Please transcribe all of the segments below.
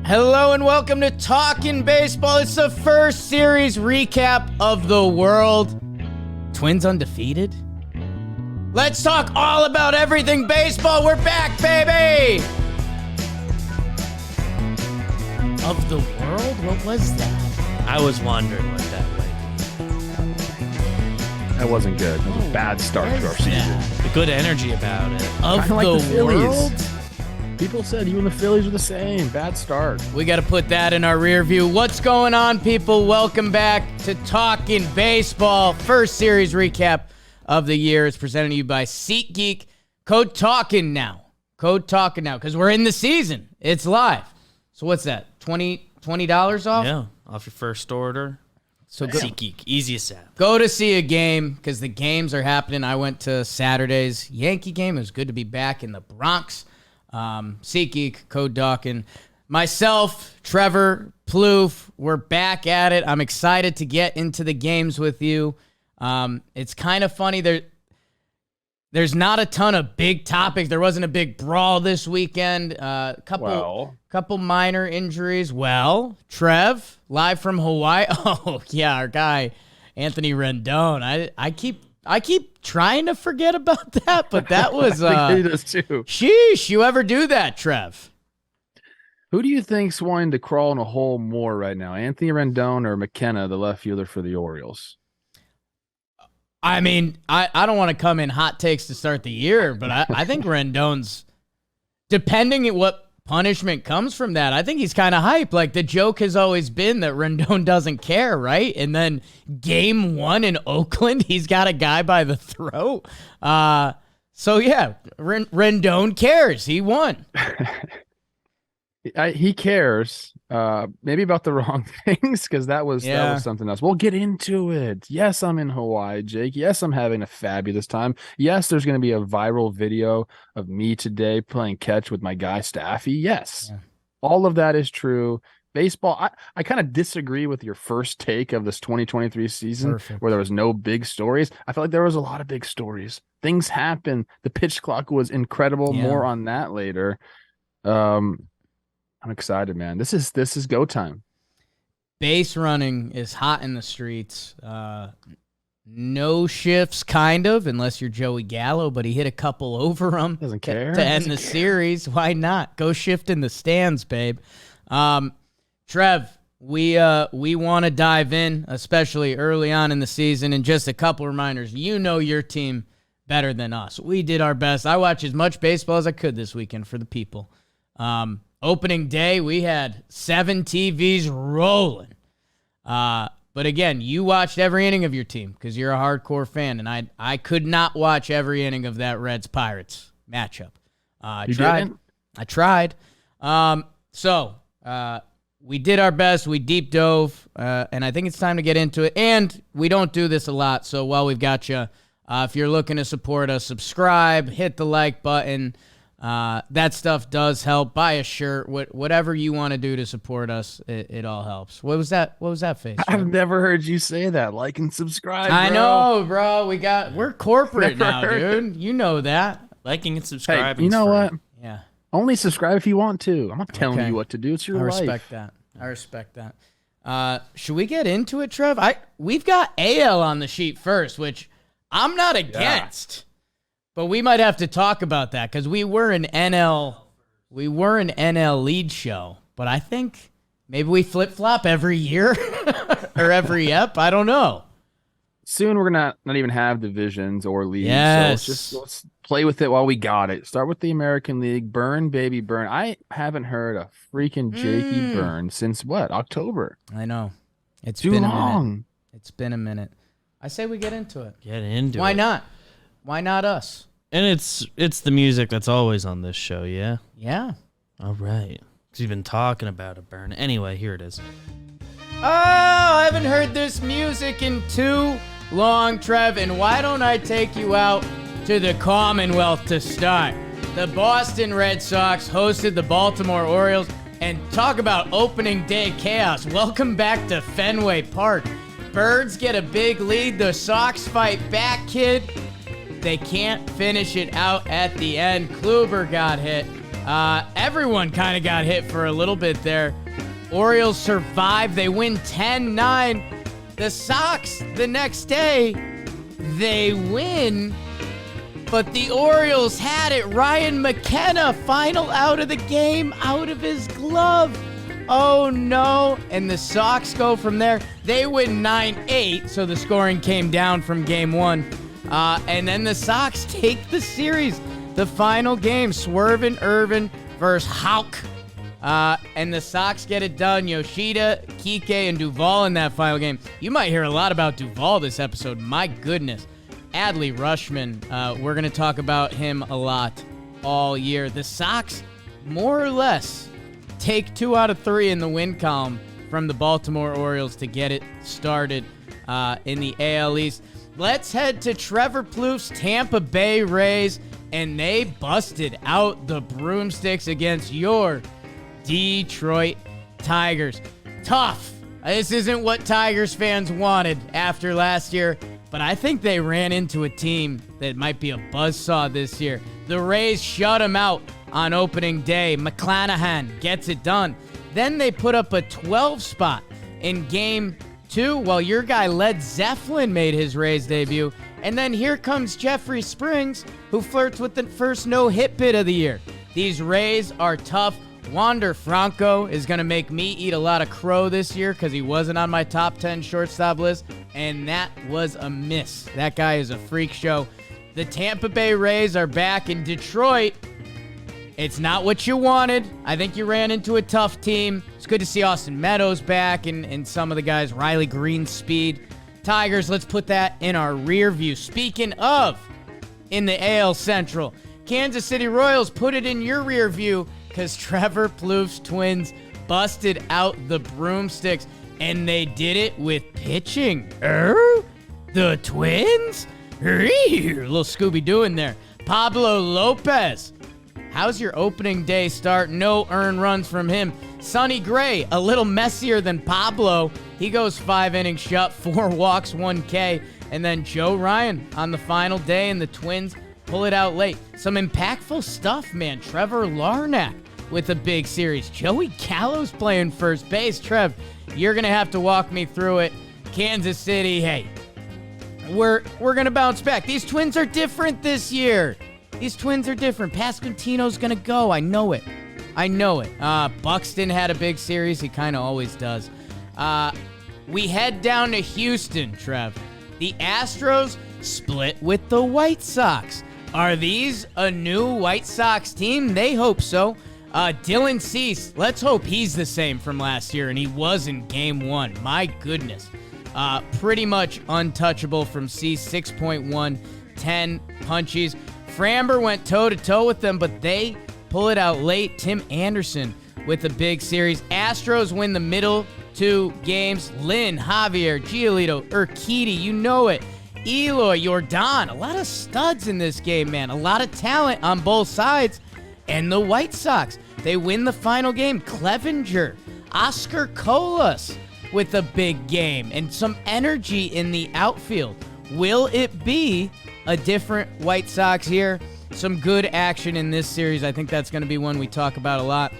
Hello and welcome to Talkin' Baseball. It's the first series recap of the world. Twins undefeated? Let's talk all about everything baseball. We're back, baby! Of the world? What was that? I was wondering what that was. That wasn't good. That was a bad start to our season. The good energy about it. Of Kinda like the world? People said you and the Phillies are the same. Bad start. We got to put that in our rear view. What's going on, people? Welcome back to Talkin' Baseball. First series recap of the year is presented to you by SeatGeek. Code Talkin' now. Code Talkin' now, because we're in the season. It's live. So what's that? $20 off? Yeah, off your first order. So SeatGeek, easiest app. Go to see a game because the games are happening. I went to Saturday's Yankee game. It was good to be back in the Bronx. SeatGeek, Code Dawkin. Myself, Trevor, Plouffe, we're back at it. I'm excited to get into the games with you. It's kind of funny. There's not a ton of big topics. There wasn't a big brawl this weekend. Couple minor injuries. Well, Trev, live from Hawaii. Oh, yeah, our guy, Anthony Rendon. I keep trying to forget about that, but that was he does too. Sheesh, you ever do that, Trev? Who do you think's wanting to crawl in a hole more right now? Anthony Rendon or McKenna, the left fielder for the Orioles? I mean, I don't want to come in hot takes to start the year, but I think Rendon's, depending on what punishment comes from that, I think he's kind of hype. Like, the joke has always been that Rendon doesn't care, right? And then game one in Oakland, he's got a guy by the throat. So, yeah, Rendon cares. He won. He cares, maybe about the wrong things, because that was something else. We'll get into it. Yes, I'm in Hawaii, Jake. Yes, I'm having a fabulous time. Yes, there's going to be a viral video of me today playing catch with my guy Staffy. Yes, all of that is true. Baseball, I kind of disagree with your first take of this 2023 season. Where there was no big stories. I felt like there was a lot of big stories. Things happened. The pitch clock was incredible. Yeah. More on that later. I'm excited, man. This is go time. Base running is hot in the streets. No shifts, kind of, unless you're Joey Gallo, but he hit a couple over him. Doesn't care. To end the series. Why not? Go shift in the stands, babe. Trev, we want to dive in, especially early on in the season, and just a couple reminders. You know your team better than us. We did our best. I watched as much baseball as I could this weekend for the people. Opening day, we had 7 TVs rolling. But again, you watched every inning of your team because you're a hardcore fan, and I could not watch every inning of that Reds-Pirates matchup. I tried. So we did our best. We deep dove, and I think it's time to get into it. And we don't do this a lot, so while we've got you, if you're looking to support us, subscribe, hit the like button. That stuff does help. Buy a shirt, whatever you want to do to support us, it all helps. What was that face? I've never heard you say that. Like and subscribe. I know, bro. We're corporate now, dude. You know that. Liking and subscribing. Hey, you know what? Yeah. Only subscribe if you want to. I'm not telling you what to do. It's your life. I respect that. Should we get into it, Trev? We've got AL on the sheet first, which I'm not against. But we might have to talk about that because we were an NL lead show. But I think maybe we flip-flop every year or every ep. I don't know. Soon we're gonna not even have divisions or leagues. Yes. So let's play with it while we got it. Start with the American League. Burn, baby, burn. I haven't heard a freaking Jakey burn since what? October. I know. It's too been long. A minute. It's been a minute. I say we get into it. Get into it. Why not? Why not us? And it's the music that's always on this show, yeah? Yeah. All right. Because you've been talking about a burn. Anyway, here it is. Oh, I haven't heard this music in too long, Trev. And why don't I take you out to the Commonwealth to start? The Boston Red Sox hosted the Baltimore Orioles. And talk about opening day chaos. Welcome back to Fenway Park. Birds get a big lead. The Sox fight back, kid. They can't finish it out at the end. Kluber got hit. Everyone kind of got hit for a little bit there. Orioles survive. They win 10-9. The Sox, the next day, they win. But the Orioles had it. Ryan McKenna, final out of the game, out of his glove. Oh, no. And the Sox go from there. They win 9-8, so the scoring came down from game one. And then the Sox take the series. The final game, Swervin Irvin versus Houck. And the Sox get it done. Yoshida, Kike, and Duvall in that final game. You might hear a lot about Duvall this episode. My goodness. Adley Rutschman, we're going to talk about him a lot all year. The Sox, more or less, take 2 out of 3 in the win column from the Baltimore Orioles to get it started in the AL East. Let's head to Trevor Plouffe's Tampa Bay Rays, and they busted out the broomsticks against your Detroit Tigers. Tough. This isn't what Tigers fans wanted after last year, but I think they ran into a team that might be a buzzsaw this year. The Rays shut them out on opening day. McClanahan gets it done. Then they put up a 12 spot in game 2 while your guy Led Zeppelin made his Rays debut. And then here comes Jeffrey Springs, who flirts with the first no-hit bid of the year. These Rays are tough. Wander Franco is going to make me eat a lot of crow this year because he wasn't on my top 10 shortstop list, and that was a miss. That guy is a freak show. The Tampa Bay Rays are back in Detroit. It's not what you wanted. I think you ran into a tough team. It's good to see Austin Meadows back and some of the guys, Riley Greenspeed. Tigers, let's put that in our rear view. Speaking of, in the AL Central, Kansas City Royals, put it in your rear view because Trevor Plouffe's Twins busted out the broomsticks, and they did it with pitching. The Twins? Little Scooby-Doo in there. Pablo Lopez. How's your opening day start? No earned runs from him. Sonny Gray, a little messier than Pablo. He goes 5 innings shut, 4 walks, 1 K. And then Joe Ryan on the final day, and the Twins pull it out late. Some impactful stuff, man. Trevor Larnach with a big series. Joey Gallo's playing first base. Trev, you're going to have to walk me through it. Kansas City, hey, we're going to bounce back. These Twins are different this year. These Twins are different. Pasquantino's going to go. I know it. Buxton had a big series. He kind of always does. We head down to Houston, Trev. The Astros split with the White Sox. Are these a new White Sox team? They hope so. Dylan Cease, let's hope he's the same from last year, and he was in game 1. My goodness. Pretty much untouchable from Cease, 6.1, 10 punchies. Framber went toe-to-toe with them, but they pull it out late. Tim Anderson with a big series. Astros win the middle 2 games. Lynn, Javier, Giolito, Urquidy, you know it. Eloy, Jordan, a lot of studs in this game, man. A lot of talent on both sides. And the White Sox, they win the final game. Clevenger, Oscar Colas with a big game and some energy in the outfield. Will it be a different White Sox here? Some good action in this series. I think that's going to be one we talk about a lot.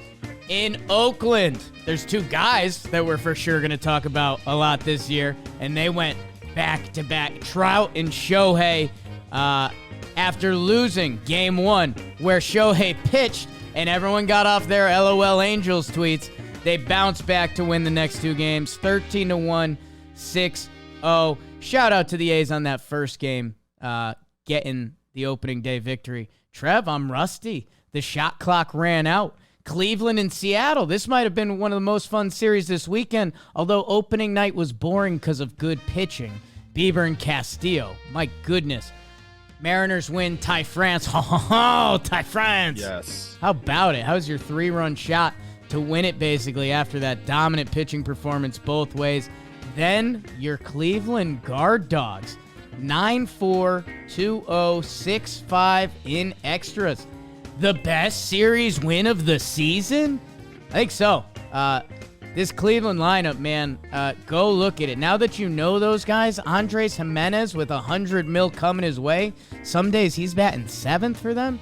In Oakland, there's 2 guys that we're for sure going to talk about a lot this year, and they went back-to-back. Trout and Shohei, after losing game 1, where Shohei pitched and everyone got off their LOL Angels tweets, they bounced back to win the next 2 games, 13-1, 6-0. Shout out to the A's on that first game, getting the opening day victory. Trev, I'm rusty. The shot clock ran out. Cleveland and Seattle. This might have been one of the most fun series this weekend, although opening night was boring because of good pitching. Bieber and Castillo. My goodness. Mariners win. Ty France. Oh, Ty France. Yes. How about it? How's your 3-run shot to win it, basically, after that dominant pitching performance both ways? Then your Cleveland Guard Dogs. 9-4, 2-0, 6-5 in extras. The best series win of the season? I think so. This Cleveland lineup, man, go look at it. Now that you know those guys, Andres Jimenez with $100 million coming his way. Some days he's batting 7th for them.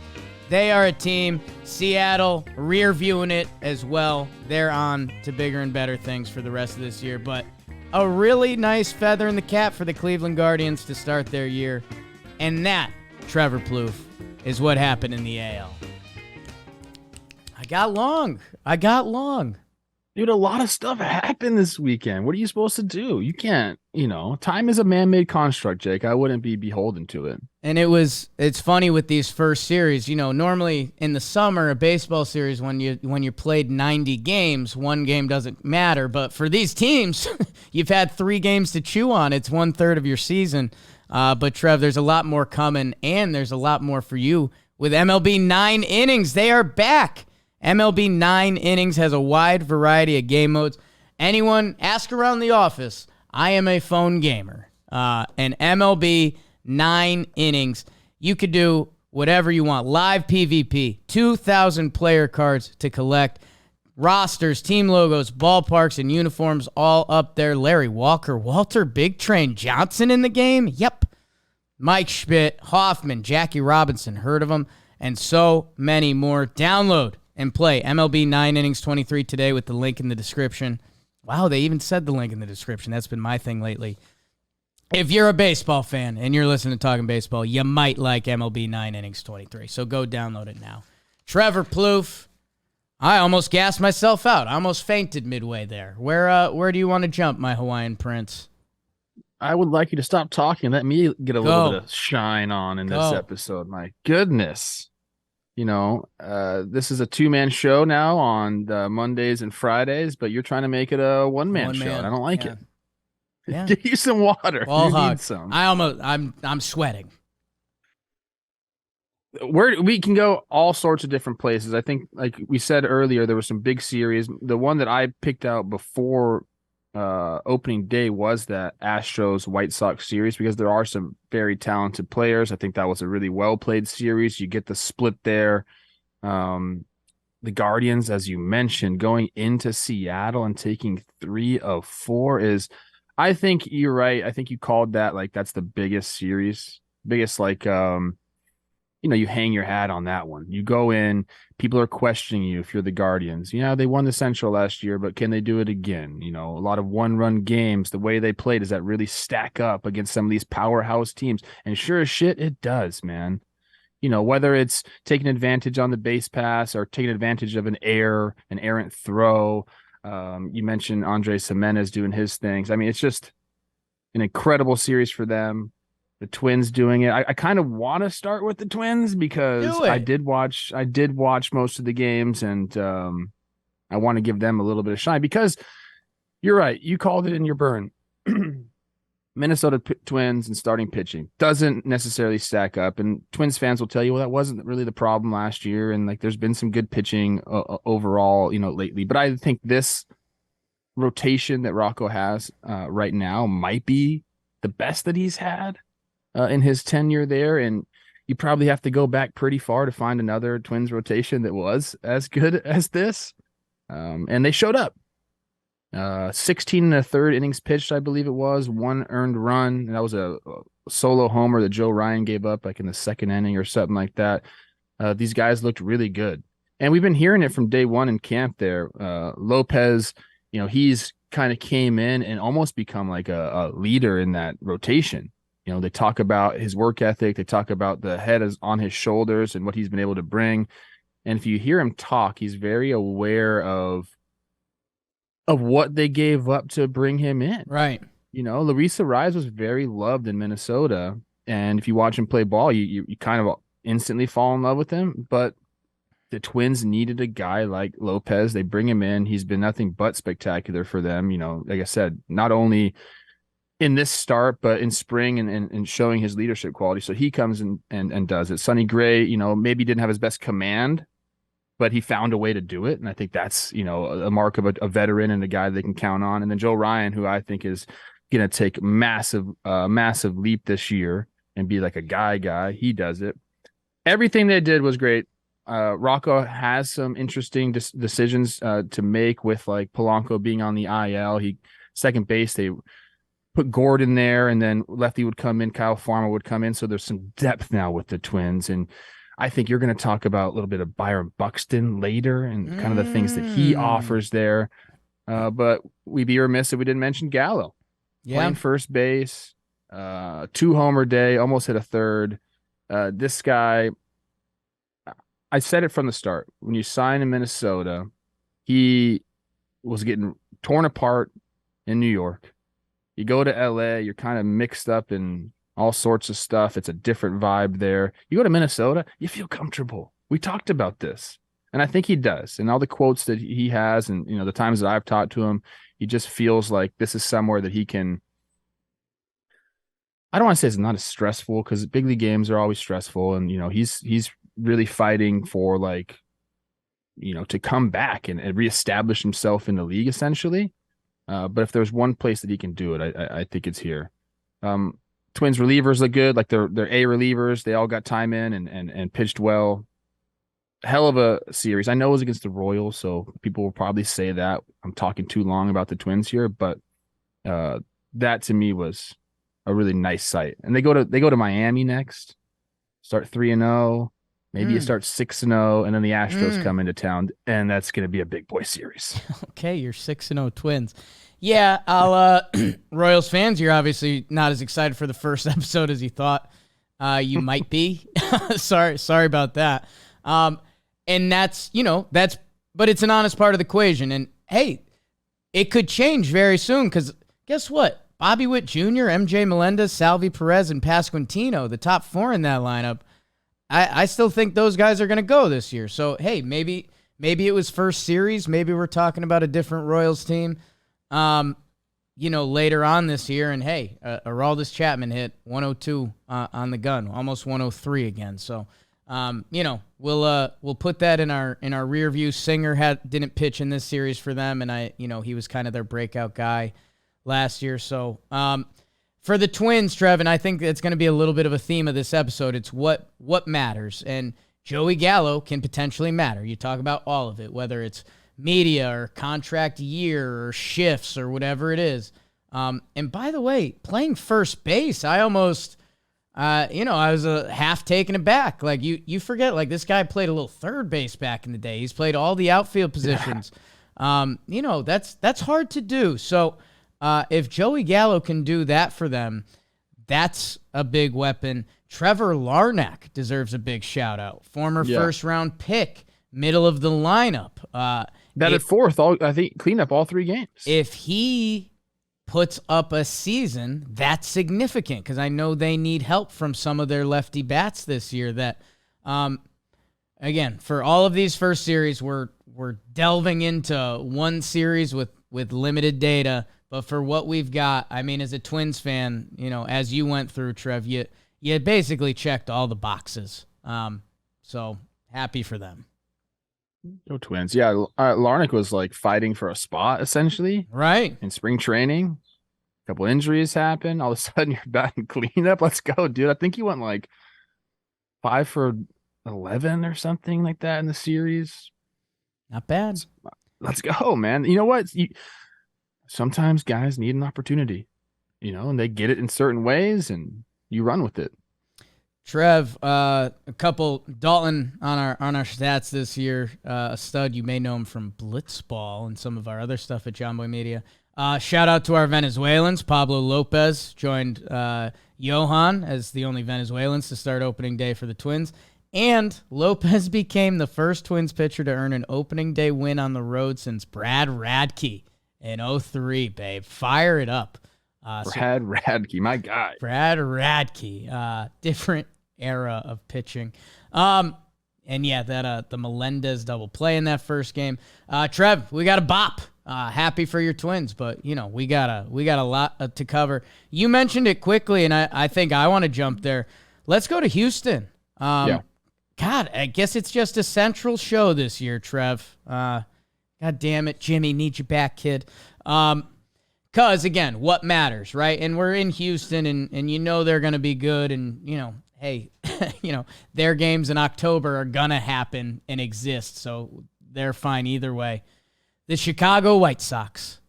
They are a team. Seattle rear viewing it as well. They're on to bigger and better things for the rest of this year. But a really nice feather in the cap for the Cleveland Guardians to start their year. And that, Trevor Plouffe, is what happened in the AL. I got long. Dude, a lot of stuff happened this weekend. What are you supposed to do? You can't, time is a man-made construct, Jake. I wouldn't be beholden to it. And it's funny with these first series, normally in the summer, a baseball series, when you played 90 games, one game doesn't matter. But for these teams, you've had 3 games to chew on. It's 1/3 of your season. But Trev, there's a lot more coming, and there's a lot more for you with MLB 9 innings. They are back. MLB 9 innings has a wide variety of game modes. Anyone, ask around the office. I am a phone gamer. And MLB 9 innings, you could do whatever you want. Live PvP, 2,000 player cards to collect, rosters, team logos, ballparks, and uniforms all up there. Larry Walker, Walter Big Train Johnson in the game? Yep. Mike Schmidt, Hoffman, Jackie Robinson, heard of him, and so many more. Download and play MLB 9 innings 23 today with the link in the description. Wow, they even said the link in the description. That's been my thing lately. If you're a baseball fan and you're listening to Talking Baseball, you might like MLB 9 innings 23. So go download it now. Trevor Plouffe, I almost gassed myself out. I almost fainted midway there. Where do you want to jump, my Hawaiian prince? I would like you to stop talking. Let me get a little bit of shine on in this episode. My goodness. This is a 2-man show now on Mondays and Fridays, but you're trying to make it a one-man show. And I don't like it. Yeah. Get you some water. Ball you hog. Need some. I'm sweating. We can go all sorts of different places. I think, like we said earlier, there were some big series. The one that I picked out before opening day was that Astros-White Sox series, because there are some very talented players. I think that was a really well-played series. You get the split there. The Guardians, as you mentioned, going into Seattle and taking 3 of 4 is, I think you're right. I think you called that, like, that's the biggest series, you hang your hat on that one. You go in, people are questioning you if you're the Guardians. They won the Central last year, but can they do it again? A lot of one-run games, the way they played, does that really stack up against some of these powerhouse teams? And sure as shit, it does, man. Whether it's taking advantage on the base pass or taking advantage of an errant throw. You mentioned Andres Gimenez doing his things. I mean, it's just an incredible series for them. The Twins doing it. I kind of want to start with the Twins because I did watch most of the games, and I want to give them a little bit of shine because you're right. You called it in your burn. Minnesota Twins and starting pitching doesn't necessarily stack up, and Twins fans will tell you, well, that wasn't really the problem last year, and like there's been some good pitching overall, lately. But I think this rotation that Rocco has right now might be the best that he's had in his tenure there, and you probably have to go back pretty far to find another Twins rotation that was as good as this. And they showed up. 16 1/3 innings pitched, I believe it was, 1 earned run. And that was a solo homer that Joe Ryan gave up like in the 2nd inning or something like that. These guys looked really good. And we've been hearing it from day one in camp there. Lopez, he's kind of came in and almost become like a leader in that rotation. They talk about his work ethic. They talk about the head is on his shoulders and what he's been able to bring. And if you hear him talk, he's very aware of what they gave up to bring him in. Right. Luis Ariz was very loved in Minnesota. And if you watch him play ball, you kind of instantly fall in love with him. But the Twins needed a guy like Lopez. They bring him in. He's been nothing but spectacular for them. Like I said, not only in this start, but in spring and showing his leadership quality. So he comes and does it. Sonny Gray, maybe didn't have his best command, but he found a way to do it. And I think that's, a mark of a veteran and a guy they can count on. And then Joe Ryan, who I think is going to take massive leap this year and be like a guy. He does it. Everything they did was great. Rocco has some interesting decisions to make with like Polanco being on the IL. Second base, they put Gordon there, and then lefty would come in, Kyle Farmer would come in. So there's some depth now with the Twins. And I think you're going to talk about a little bit of Byron Buxton later and kind of the things that he offers there. But we'd be remiss if we didn't mention Gallo. Playing first base, 2-homer day, almost hit a third. This guy, I said it from the start. When you sign in Minnesota, he was getting torn apart in New York. You go to LA, you're kind of mixed up in all sorts of stuff. It's a different vibe there. You go to Minnesota, you feel comfortable. We talked about this. And I think he does. And all the quotes that he has and, the times that I've talked to him, he just feels like this is somewhere that he can. I don't want to say it's not as stressful because big league games are always stressful. And, he's really fighting for to come back and reestablish himself in the league essentially. But if there's one place that he can do it, I think it's here. Twins relievers look good. Like they're A relievers. They all got time in and pitched well. Hell of a series. I know it was against the Royals, so people will probably say that I'm talking too long about the Twins here, but that to me was a really nice sight. And they go to Miami next, start 3-0, maybe you start 6-0, and then the Astros come into town, and that's going to be a big boy series. Okay, you're 6-0 Twins. Yeah, I'll Royals fans, you're obviously not as excited for the first episode as you thought you might be. Sorry about that. And that's but it's an honest part of the equation. And hey, it could change very soon because guess what? Bobby Witt Jr., MJ Melendez, Salvi Perez, and Pasquantino, the top four in that lineup, I still think those guys are going to go this year. So, hey, maybe it was first series. Maybe we're talking about a different Royals team, later on this year. And, hey, Aroldis Chapman hit 102 on the gun, almost 103 again. So, we'll put that in our rear view. Senga didn't pitch in this series for them, and he was kind of their breakout guy last year. So for the Twins, Trev, and I think it's going to be a little bit of a theme of this episode. It's what matters, and Joey Gallo can potentially matter. You talk about all of it, whether it's media or contract year or shifts or whatever it is. And by the way, playing first base, I almost. I was half taken aback. Like you forget, like this guy played a little third base back in the day. He's played all the outfield positions. That's hard to do. So if Joey Gallo can do that for them, that's a big weapon. Trevor Larnach deserves a big shout out. Former first round pick, middle of the lineup. At fourth, I think clean up all 3 games. If he puts up a season, that's significant because I know they need help from some of their lefty bats this year that, again, for all of these first series, we're delving into one series with limited data, but for what we've got, I mean, as a Twins fan, as you went through, Trev, you basically checked all the boxes. So happy for them. Go Twins. Yeah, Larnach was like fighting for a spot essentially. Right. In spring training. A couple injuries happen. All of a sudden you're batting cleanup. Let's go, dude. I think he went like 5 for 11 or something like that in the series. Not bad. Let's go, man. You know what? Sometimes guys need an opportunity, and they get it in certain ways and you run with it. Trev, a couple Dalton on our stats this year. A stud, you may know him from Blitzball and some of our other stuff at John Boy Media. Shout out to our Venezuelans. Pablo Lopez joined Johan as the only Venezuelans to start opening day for the Twins. And Lopez became the first Twins pitcher to earn an opening day win on the road since Brad Radke in 2003, babe. Fire it up. Brad Radke, my guy. Brad Radke, different era of pitching. And yeah, that the Melendez double play in that first game. Trev, we got a bop. Happy for your Twins, but we got a lot to cover. You mentioned it quickly, and I think I want to jump there. Let's go to Houston. God, I guess it's just a central show this year, Trev. God damn it, Jimmy, need you back, kid. Because again, what matters, right? And we're in Houston, and they're going to be good, and hey, their games in October are going to happen and exist, so they're fine either way. The Chicago White Sox.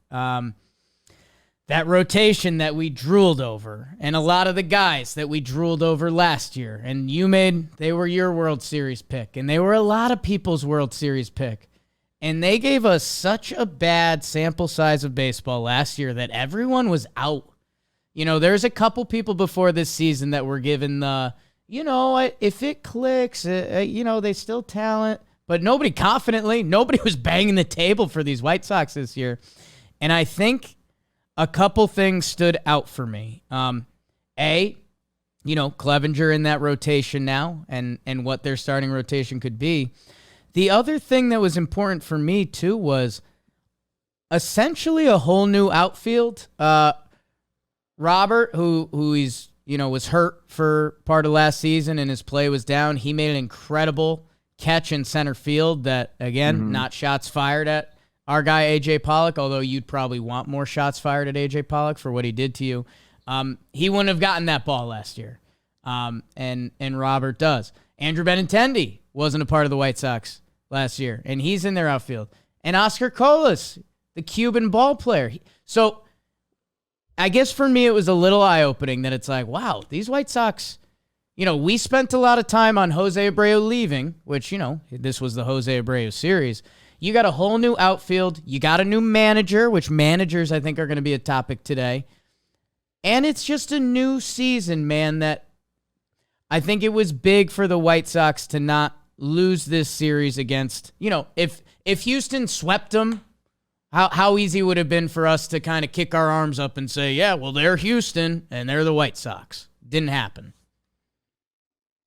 that rotation that we drooled over, and a lot of the guys that we drooled over last year, and they were your World Series pick, and they were a lot of people's World Series pick. And they gave us such a bad sample size of baseball last year that everyone was out. There's a couple people before this season that were given the, if it clicks, they still talent. But nobody was banging the table for these White Sox this year. And I think a couple things stood out for me. Clevenger in that rotation now and what their starting rotation could be. The other thing that was important for me, too, was essentially a whole new outfield. Robert, who was hurt for part of last season and his play was down, he made an incredible catch in center field that, again, not shots fired at our guy, A.J. Pollock, although you'd probably want more shots fired at A.J. Pollock for what he did to you. He wouldn't have gotten that ball last year, and Robert does. Andrew Benintendi wasn't a part of the White Sox last year, and he's in their outfield. And Oscar Colas, the Cuban ball player. So I guess for me it was a little eye-opening that it's like, wow, these White Sox, we spent a lot of time on Jose Abreu leaving, which, this was the Jose Abreu series. You got a whole new outfield. You got a new manager, which managers I think are going to be a topic today. And it's just a new season, man, that I think it was big for the White Sox to not lose this series against, if Houston swept them, how easy would it have been for us to kind of kick our arms up and say, yeah, well, they're Houston and they're the White Sox. Didn't happen.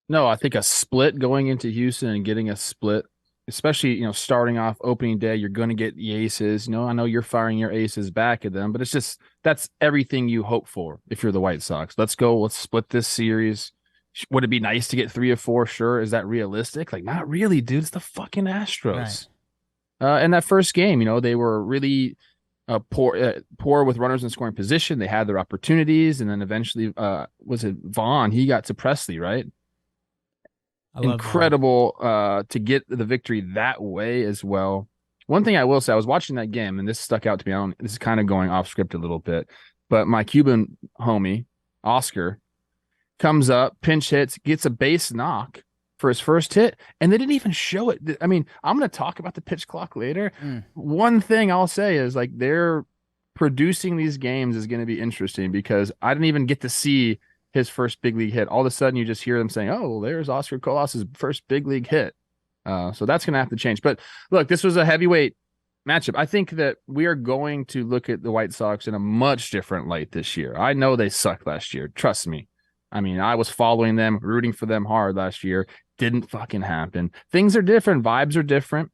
No, I think a split going into Houston and getting a split, especially, starting off opening day, you're going to get the aces. I know you're firing your aces back at them, but it's just, that's everything you hope for if you're the White Sox. Let's split this series. Would it be nice to get 3 or 4? Sure. Is that realistic? Like, not really, dude. It's the fucking Astros. Right. And that first game, they were really poor with runners in scoring position. They had their opportunities, and then eventually, was it Vaughn? He got to Presley, right? Incredible to get the victory that way as well. One thing I will say, I was watching that game, and this stuck out to me. This is kind of going off script a little bit, but my Cuban homie, Oscar, comes up, pinch hits, gets a base knock for his first hit, and they didn't even show it. I mean, I'm going to talk about the pitch clock later. One thing I'll say is, like, they're producing these games is going to be interesting because I didn't even get to see his first big league hit. All of a sudden, you just hear them saying, oh, there's Oscar Colas's first big league hit. So that's going to have to change. But look, this was a heavyweight matchup. I think that we are going to look at the White Sox in a much different light this year. I know they sucked last year. Trust me. I mean, I was following them, rooting for them hard last year. Didn't fucking happen. Things are different. Vibes are different.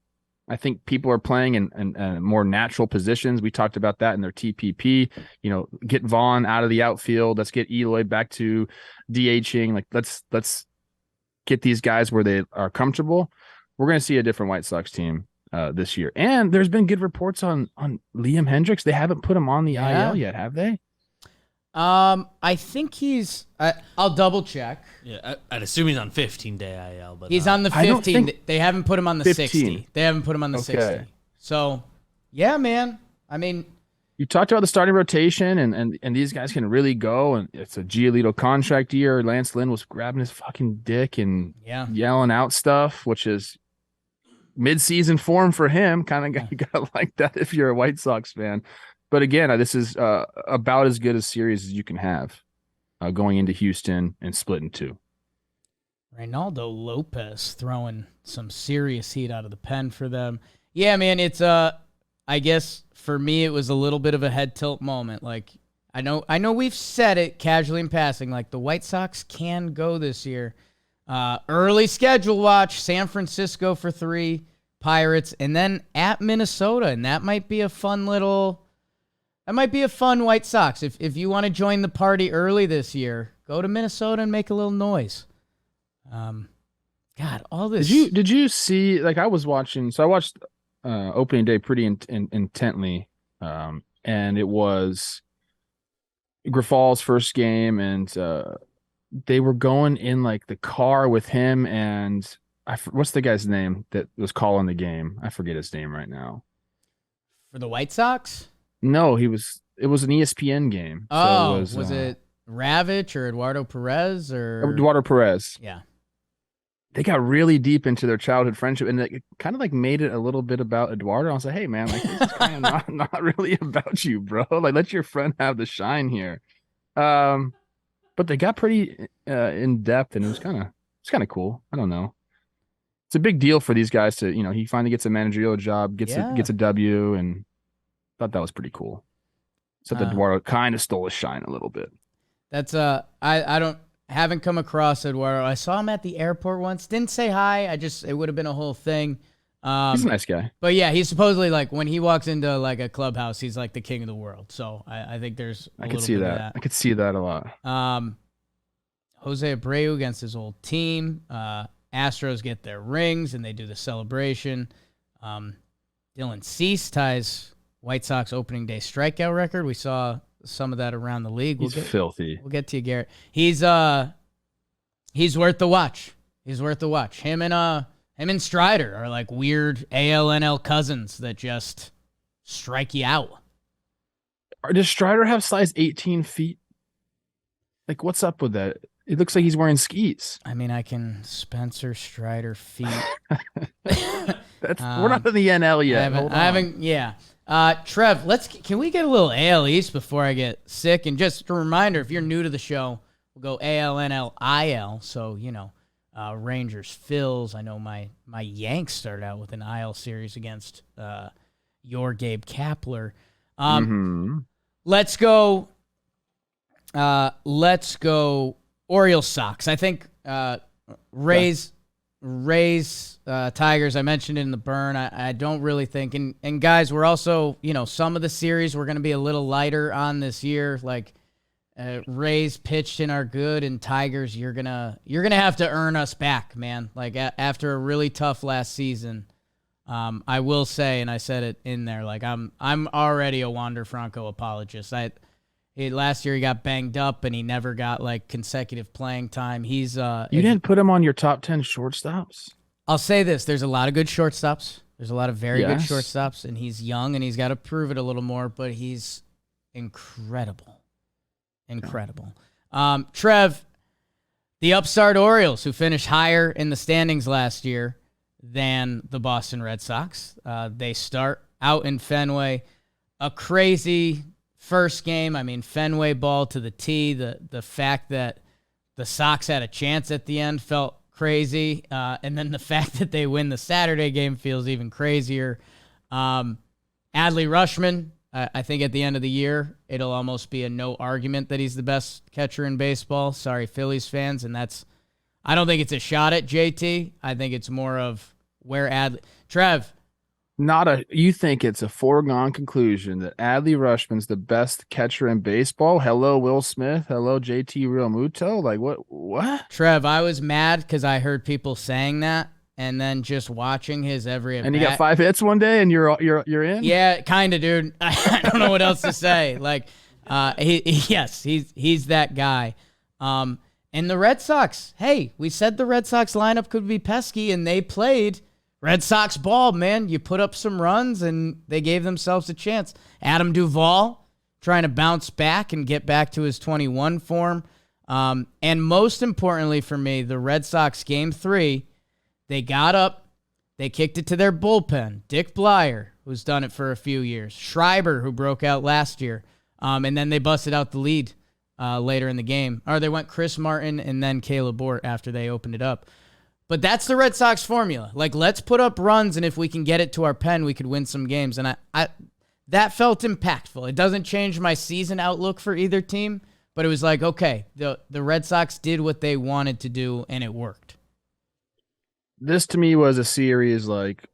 I think people are playing in more natural positions. We talked about that in their TPP. Get Vaughn out of the outfield. Let's get Eloy back to DHing. Like, let's get these guys where they are comfortable. We're going to see a different White Sox team this year. And there's been good reports on Liam Hendricks. They haven't put him on the IL yet, have they? I think he's. I'll double check. Yeah, I'd assume he's on 15-day IL, but he's on the 15. They haven't put him on the 60. They haven't put him on the 60. So, yeah, man. I mean, you talked about the starting rotation, and these guys can really go. And it's a Giolito contract year. Lance Lynn was grabbing his fucking dick and yelling out stuff, which is mid-season form for him. Kind of got like that if you're a White Sox fan. But again, this is about as good a series as you can have going into Houston and splitting 2. Reynaldo Lopez throwing some serious heat out of the pen for them. Yeah, man, it's I guess for me it was a little bit of a head tilt moment. Like, I know we've said it casually in passing, like the White Sox can go this year. Early schedule watch, San Francisco for 3, Pirates, and then at Minnesota, and that might be a fun White Sox. If you want to join the party early this year, go to Minnesota and make a little noise. God, all this. Did you see? Like, I was watching. So I watched opening day pretty intently, and it was Grifal's first game, and they were going in like the car with him and what's the guy's name that was calling the game? I forget his name right now. For the White Sox? No, he was it was an ESPN game. Oh, So was it Ravitch or Eduardo Perez or Eduardo Perez. yeah. They got really deep into their childhood friendship, and it kind of like made it a little bit about Eduardo. I was like, hey man, like this is kind of not really about you, bro. Like let your friend have the shine here. But they got pretty in depth, and it's kind of cool. I don't know. It's a big deal for these guys to, he finally gets a managerial job, gets a W, and thought that was pretty cool. Except that Eduardo kind of stole his shine a little bit. That's I haven't come across Eduardo. I saw him at the airport once. Didn't say hi. It would have been a whole thing. He's a nice guy. But yeah, he's supposedly like when he walks into like a clubhouse, he's like the king of the world. So I think there's I could see that. I could see that a lot. Jose Abreu against his old team. Astros get their rings and they do the celebration. Dylan Cease ties White Sox opening day strikeout record. We saw some of that around the league. He's filthy. We'll get to you, Garrett. He's worth the watch. He's worth the watch. Him and Strider are like weird ALNL cousins that just strike you out. Does Strider have size 18 feet? Like, what's up with that? It looks like he's wearing skis. I mean, I can Spencer Strider feet. We're not in the NL yet. I haven't. Yeah. Trev, can we get a little AL East before I get sick? And just a reminder, if you're new to the show, we'll go AL, NL, IL. So, Rangers, Phils. I know my Yanks started out with an IL series against your Gabe Kapler. Let's go. Orioles Sox. I think Rays Tigers. I mentioned it in the burn. I don't really think. And guys, we're also, some of the series we're going to be a little lighter on this year. Like Rays pitched and are good, and Tigers, you're gonna have to earn us back, man. Like after a really tough last season. I will say, and I said it in there, like I'm already a Wander Franco apologist. Last year he got banged up and he never got like consecutive playing time. You didn't put him on your top 10 shortstops? I'll say this. There's a lot of good shortstops. There's a lot of very good shortstops, and he's young and he's got to prove it a little more, but he's incredible. Incredible. Trev, the upstart Orioles, who finished higher in the standings last year than the Boston Red Sox. They start out in Fenway. A crazy first game. I mean, Fenway ball to the tee. The fact that the Sox had a chance at the end felt crazy. And then the fact that they win the Saturday game feels even crazier. Adley Rutschman, I think at the end of the year, it'll almost be a no argument that he's the best catcher in baseball. Sorry, Phillies fans. And I don't think it's a shot at JT. I think it's more of where Adley. Trev. You think it's a foregone conclusion that Adley Rutschman's the best catcher in baseball? Hello, Will Smith. Hello, JT Realmuto. Like what? Trev, I was mad because I heard people saying that, and then just watching his every at-bat. And he got 5 hits one day, and you're in. Yeah, kind of, dude. I don't know what else to say. Like, he's that guy. And the Red Sox. Hey, we said the Red Sox lineup could be pesky, and they played Red Sox ball, man. You put up some runs, and they gave themselves a chance. Adam Duvall trying to bounce back and get back to his 21 form. And most importantly for me, the Red Sox Game 3, they got up, they kicked it to their bullpen. Dick Blyer, who's done it for a few years. Schreiber, who broke out last year. And then they busted out the lead later in the game. Or they went Chris Martin and then Caleb Bort after they opened it up. But that's the Red Sox formula. Like, let's put up runs, and if we can get it to our pen, we could win some games. And I that felt impactful. It doesn't change my season outlook for either team, but it was like, okay, the Red Sox did what they wanted to do, and it worked. This, to me, was a series, like,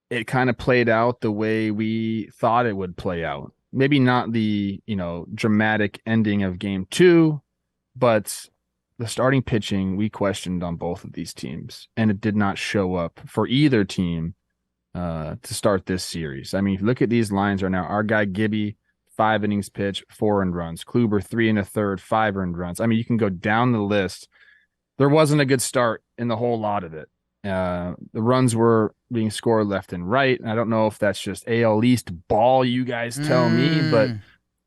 it kind of played out the way we thought it would play out. Maybe not the, dramatic ending of Game 2, but the starting pitching we questioned on both of these teams, and it did not show up for either team to start this series. I mean, look at these lines right now. Our guy Gibby, 5 innings pitched, 4 earned runs. Kluber, 3 1/3, 5 earned runs. I mean, you can go down the list. There wasn't a good start in the whole lot of it. The runs were being scored left and right. I don't know if that's just AL East ball, you guys tell me, but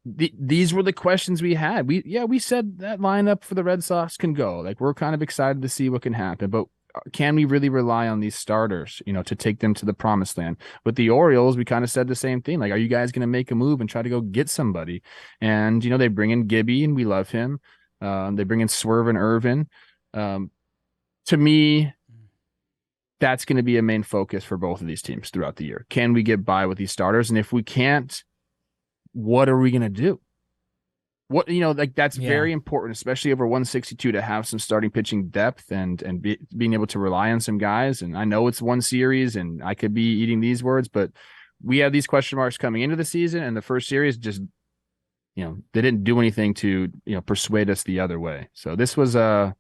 these were the questions we had. We said that lineup for the Red Sox can go. Like, we're kind of excited to see what can happen, but can we really rely on these starters, to take them to the promised land? With the Orioles, we kind of said the same thing. Like, are you guys going to make a move and try to go get somebody? And, they bring in Gibby, and we love him. They bring in Swerve and Irvin. To me, that's going to be a main focus for both of these teams throughout the year. Can we get by with these starters? And if we can't, what are we going to do? That's very important, especially over 162, to have some starting pitching depth and being able to rely on some guys. And I know it's one series and I could be eating these words, but we had these question marks coming into the season, and the first series just, they didn't do anything to, persuade us the other way. So this was a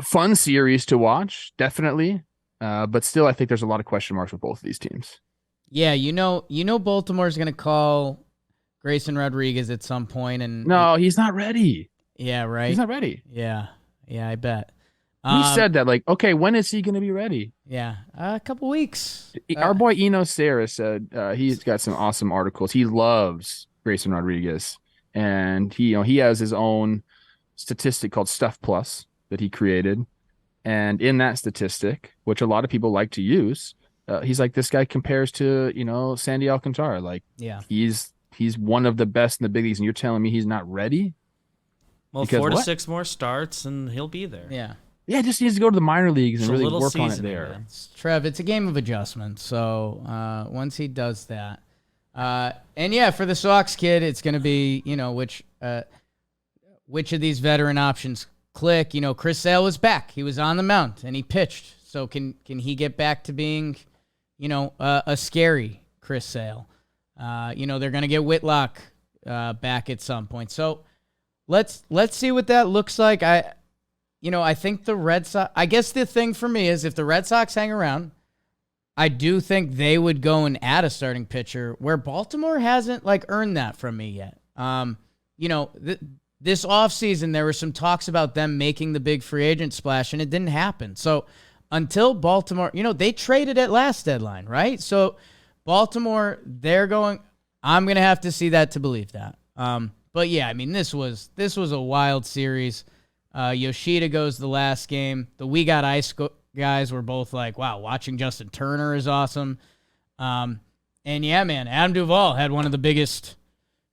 fun series to watch, definitely. But still, I think there's a lot of question marks with both of these teams. Yeah, Baltimore's going to call Grayson Rodriguez at some point, and no, he's not ready. Yeah, right. He's not ready. Yeah, I bet. We said that, like, okay, when is he going to be ready? Yeah, a couple weeks. Our boy Eno Sarah said he's got some awesome articles. He loves Grayson Rodriguez, and he has his own statistic called Stuff Plus that he created, and in that statistic, which a lot of people like to use, he's like, this guy compares to Sandy Alcantara. Like, yeah, he's one of the best in the big leagues, and you're telling me he's not ready? Well, because 4 to 6 more starts, and he'll be there. Yeah, just needs to go to the minor leagues and It's a really little work on it seasoning, there. man. Trev, it's a game of adjustment. So once he does that, and yeah, for the Sox kid, it's going to be which of these veteran options click. Chris Sale was back; he was on the mound and he pitched. So can he get back to being, a scary Chris Sale? They're going to get Whitlock back at some point. So let's see what that looks like. I think the Red Sox, I guess the thing for me is if the Red Sox hang around, I do think they would go and add a starting pitcher, where Baltimore hasn't earned that from me yet. This offseason, there were some talks about them making the big free agent splash, and it didn't happen. So until Baltimore, they traded at last deadline, right? So Baltimore, they're going, I'm going to have to see that to believe that. But yeah, I mean, this was a wild series. Yoshida goes the last game. The We Got Ice guys were both like, wow, watching Justin Turner is awesome. And yeah, man, Adam Duvall had one of the biggest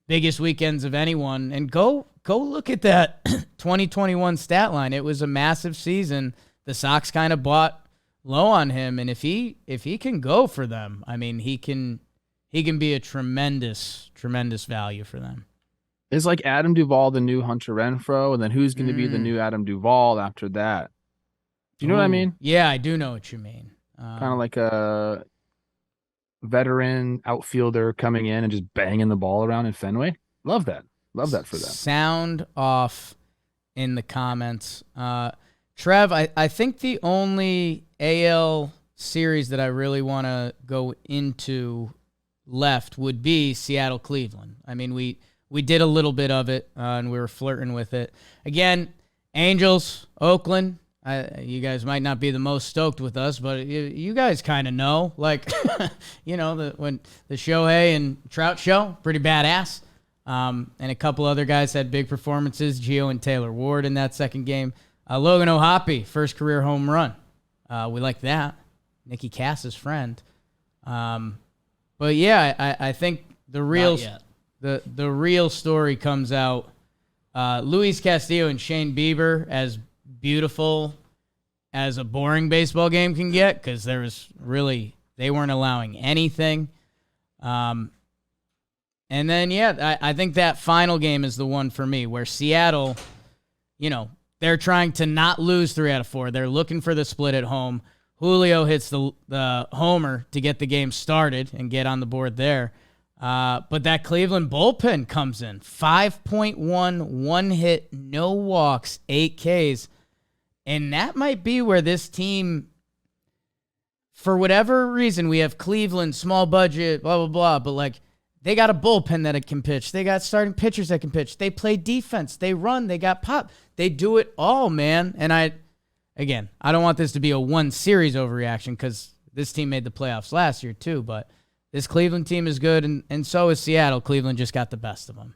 weekends of anyone. And go look at that 2021 stat line. It was a massive season. The Sox kind of bought low on him, and if he can go for them, I mean, he can be a tremendous value for them. Is like Adam Duvall the new Hunter Renfroe, and then who's going to be the new Adam Duvall after that? Do you know what I mean? Yeah, I do know what you mean. Kind of like a veteran outfielder coming in and just banging the ball around in Fenway. Love that for them. Sound off in the comments. Trev, I think the only AL series that I really want to go into left would be Seattle-Cleveland. I mean, we did a little bit of it, and we were flirting with it. Again, Angels, Oakland. You guys might not be the most stoked with us, but you guys kind of know. Like, when the Shohei and Trout show, pretty badass. And a couple other guys had big performances, Gio and Taylor Ward in that second game. Logan O'Hoppe, first career home run. We like that. Nicky Cass's friend. But yeah, I think the real story comes out. Luis Castillo and Shane Bieber, as beautiful as a boring baseball game can get, because they weren't allowing anything. And then, I think that final game is the one for me, where Seattle, they're trying to not lose 3 out of 4. They're looking for the split at home. Julio hits the homer to get the game started and get on the board there. But that Cleveland bullpen comes in. 5.1, 1 hit, no walks, 8 Ks. And that might be where this team, for whatever reason, we have Cleveland, small budget, blah, blah, blah. But, they got a bullpen that can pitch. They got starting pitchers that can pitch. They play defense. They run. They got pop. They do it all, man. And I don't want this to be a one-series overreaction, because this team made the playoffs last year too, but this Cleveland team is good, and so is Seattle. Cleveland just got the best of them.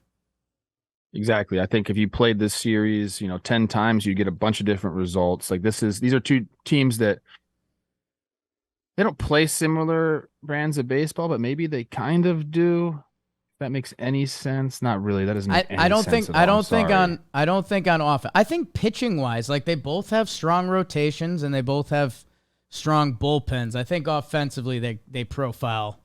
Exactly. I think if you played this series, 10 times, you get a bunch of different results. Like these are two teams that they don't play similar brands of baseball, but maybe they kind of do. If that makes any sense? Not really. That doesn't make any sense at all. I don't think on offense. I think pitching wise, like they both have strong rotations and they both have strong bullpens. I think offensively they profile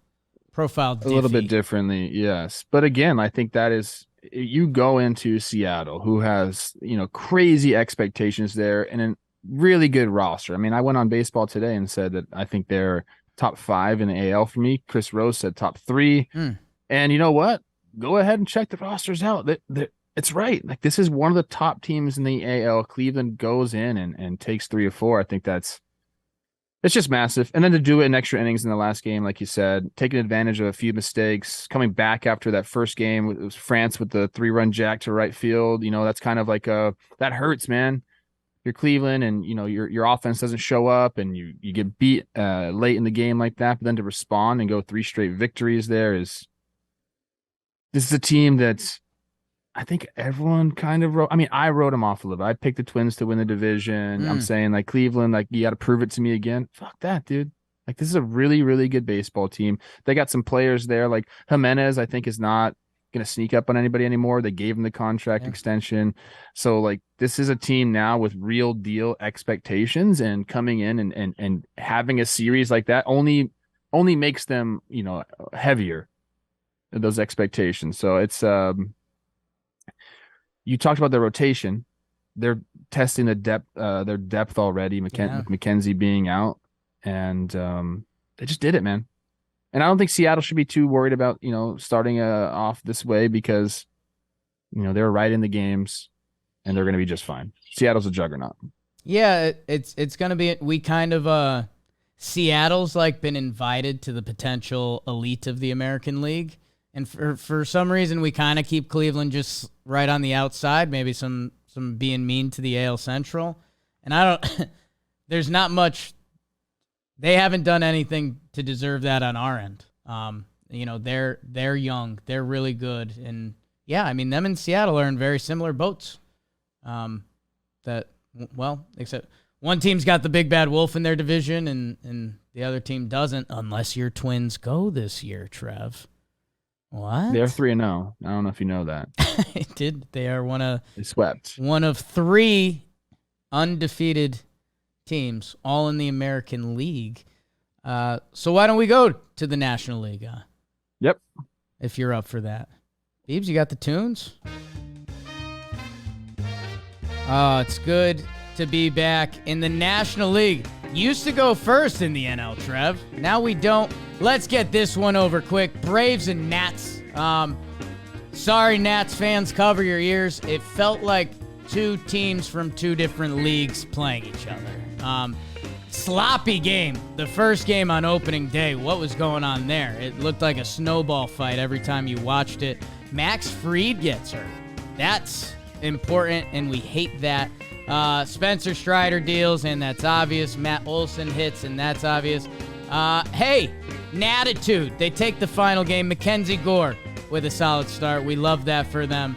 a little bit differently, yes. But again, I think that is, you go into Seattle, who has crazy expectations there and a really good roster. I mean, I went on Baseball Today and said that I think they're top 5 in the AL for me. Chris Rose said top 3. And you know what? Go ahead and check the rosters out. It's right. Like, this is one of the top teams in the AL. Cleveland goes in and takes 3 or 4. I think it's just massive. And then to do it in extra innings in the last game, like you said, taking advantage of a few mistakes, coming back after that first game, it was France with the 3-run jack to right field. That's kind of like that hurts, man. You're Cleveland and, your offense doesn't show up and you get beat late in the game like that. But then to respond and go 3 straight victories this is a team that's, I think everyone kind of I wrote them off a little bit. I picked the Twins to win the division. I'm saying, like, Cleveland, like, you got to prove it to me again. Fuck that, dude. Like, this is a really, really good baseball team. They got some players there. Like, Jimenez, I think, is not going to sneak up on anybody anymore. They gave him the contract extension. So, like, this is a team now with real deal expectations, and coming in and having a series like that only makes them, heavier, those expectations. So it's you talked about the rotation. They're testing their depth already. McKenzie being out, and they just did it, man. And I don't think Seattle should be too worried about starting off this way, because they're right in the games, and they're going to be just fine. Seattle's a juggernaut. Yeah, it's going to be. We kind of Seattle's like been invited to the potential elite of the American League. And for some reason, we kind of keep Cleveland just right on the outside, maybe some being mean to the AL Central. And there's not much, they haven't done anything to deserve that on our end. They're young, they're really good. And yeah, I mean, them and Seattle are in very similar boats. Except one team's got the big bad wolf in their division and the other team doesn't, unless your Twins go this year, Trev. What? They're 3-0. I don't know if you know that. They did. They are they swept. One of 3 undefeated teams, all in the American League. So why don't we go to the National League? Yep. If you're up for that. Beebs, you got the tunes? Oh, it's good to be back in the National League. Used to go first in the NL, Trev. Now we don't. Let's get this one over quick. Braves and Nats. Sorry, Nats fans, cover your ears. It felt like 2 teams from 2 different leagues playing each other. Sloppy game. The first game on opening day. What was going on there? It looked like a snowball fight every time you watched it. Max Fried gets hurt. That's important, and we hate that. Spencer Strider deals, and that's obvious. Matt Olson hits, and that's obvious. Hey, Natitude. They take the final game. Mackenzie Gore with a solid start. We love that for them.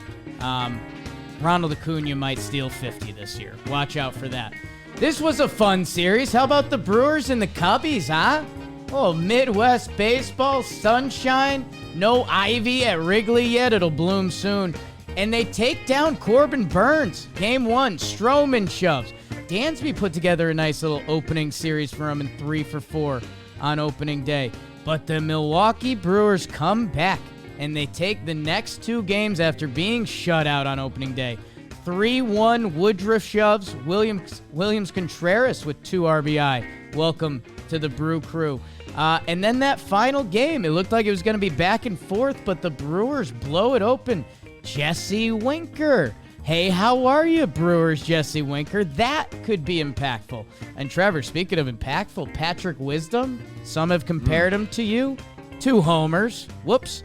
Ronald Acuna might steal 50 this year. Watch out for that. This was a fun series. How about the Brewers and the Cubbies, huh? Oh, Midwest baseball, sunshine. No ivy at Wrigley yet. It'll bloom soon. And they take down Corbin Burns. Game 1, Stroman shoves. Dansby put together a nice little opening series for him in 3 for 4 on opening day. But the Milwaukee Brewers come back, and they take the next 2 games after being shut out on opening day. 3-1 Woodruff shoves. Williams Contreras with 2 RBI. Welcome to the Brew Crew. And then that final game, it looked like it was going to be back and forth, but the Brewers blow it open. Jesse Winker. Hey, how are you, Brewers, Jesse Winker? That could be impactful. And Trevor, speaking of impactful, Patrick Wisdom, some have compared him to you. 2 homers. Whoops.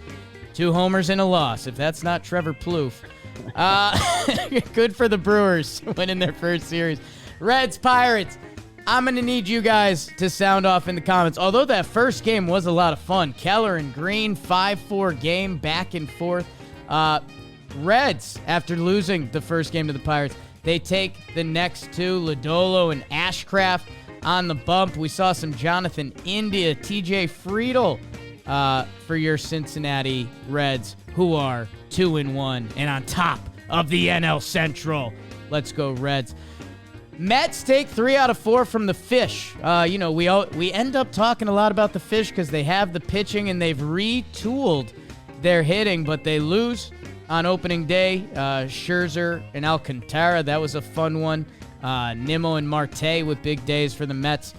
2 homers and a loss, if that's not Trevor Plouffe. Good for the Brewers winning their first series. Reds, Pirates. I'm going to need you guys to sound off in the comments. Although that first game was a lot of fun. Keller and Green, 5-4 game, back and forth. Reds, after losing the first game to the Pirates, they take the next two, Lodolo and Ashcraft on the bump. We saw some Jonathan India, TJ Friedel for your Cincinnati Reds, who are 2-1 and on top of the NL Central. Let's go Reds. Mets take 3 out of 4 from the Fish. We end up talking a lot about the Fish because they have the pitching and they've retooled their hitting, but they lose on opening day. Scherzer and Alcantara, that was a fun one. Nimmo and Marte with big days for the Mets.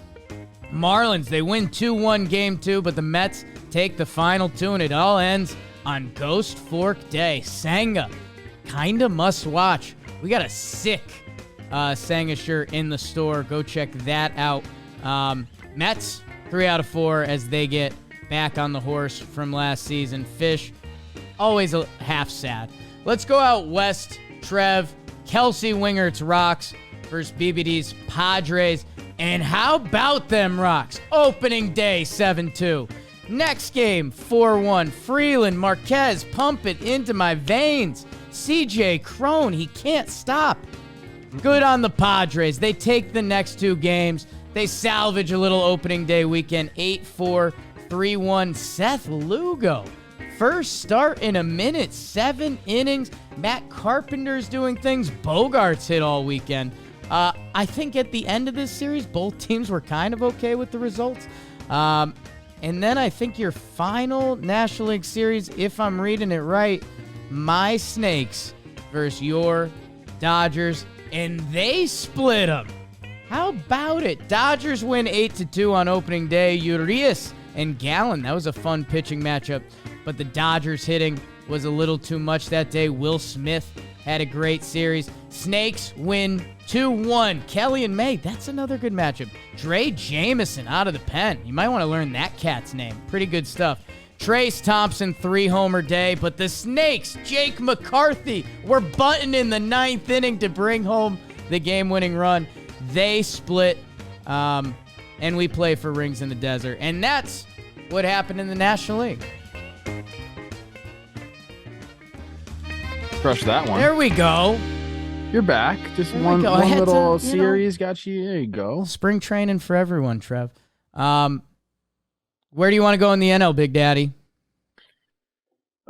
Marlins, they win 2-1 game 2, but the Mets take the final 2, and it all ends on Ghost Fork Day. Senga, kinda must watch. We got a sick Senga shirt in the store. Go check that out. Mets, 3 out of 4 as they get back on the horse from last season. Fish, always a half sad. Let's go out west. Trev, Kelsey Wingert's Rocks versus BBD's Padres. And how about them Rocks? Opening day, 7-2. Next game, 4-1. Freeland, Marquez, pump it into my veins. CJ Crone, he can't stop. Good on the Padres. They take the next 2 games. They salvage a little opening day weekend. 8-4, 3-1. Seth Lugo, first start in a minute, 7 innings. Matt Carpenter's doing things. Bogarts hit all weekend. I think at the end of this series, both teams were kind of okay with the results. And then I think your final National League Series, if I'm reading it right, my Snakes versus your Dodgers, and they split them. How about it? Dodgers win 8-2 on opening day. Urias and Gallen, that was a fun pitching matchup, but the Dodgers hitting was a little too much that day. Will Smith had a great series. Snakes win 2-1. Kelly and May, that's another good matchup. Dre Jameson out of the pen. You might want to learn that cat's name. Pretty good stuff. Trace Thompson, 3-homer day, but the Snakes, Jake McCarthy, were buttoned in the 9th inning to bring home the game-winning run. They split, and we play for rings in the desert. And that's what happened in the National League. Crush that one. There we go. You're back. Just There we one go. I had little to, series got you. There you go. Spring training for everyone, Trev. Where do you want to go in the NL, Big Daddy?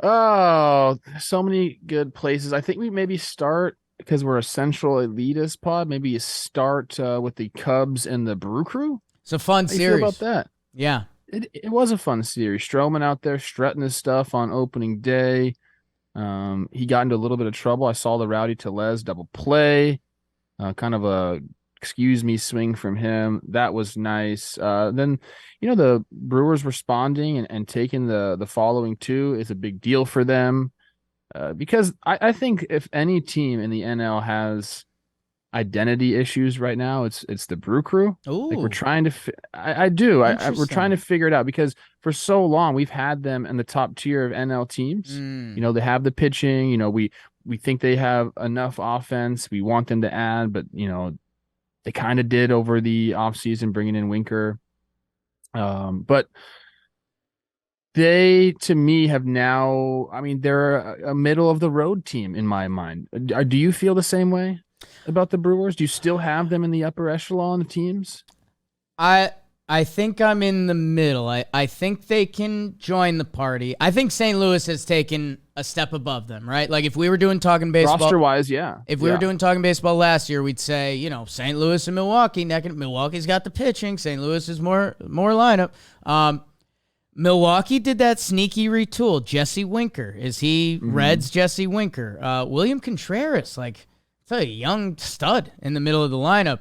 Oh, so many good places. I think we maybe start, because we're a central elitist pod, maybe you start with the Cubs and the Brew Crew. It's a fun How do you series. feel about that? Yeah. It was a fun series. Stroman out there strutting his stuff on opening day. He got into a little bit of trouble. I saw the Rowdy Tellez double play. Kind of a excuse me swing from him. That was nice. Then, the Brewers responding and taking the following 2 is a big deal for them. Because I think if any team in the NL has identity issues right now, it's the Brew Crew. Ooh. Like we're trying to we're trying to figure it out, because for so long we've had them in the top tier of NL teams. They have the pitching, we think they have enough offense, we want them to add, but they kind of did over the offseason bringing in Winker. But they, to me, have now, they're a middle of the road team in my mind. Do you feel the same way about the Brewers? Do you still have them in the upper echelon of teams? I think I'm in the middle. I think they can join the party. I think St. Louis has taken a step above them, right? Like if we were doing Talking Baseball. Roster-wise, yeah. If we were doing Talking Baseball last year, we'd say, St. Louis and Milwaukee. Milwaukee's got the pitching. St. Louis is more lineup. Milwaukee did that sneaky retool. Jesse Winker. Is he Reds Jesse Winker? William Contreras, it's a young stud in the middle of the lineup.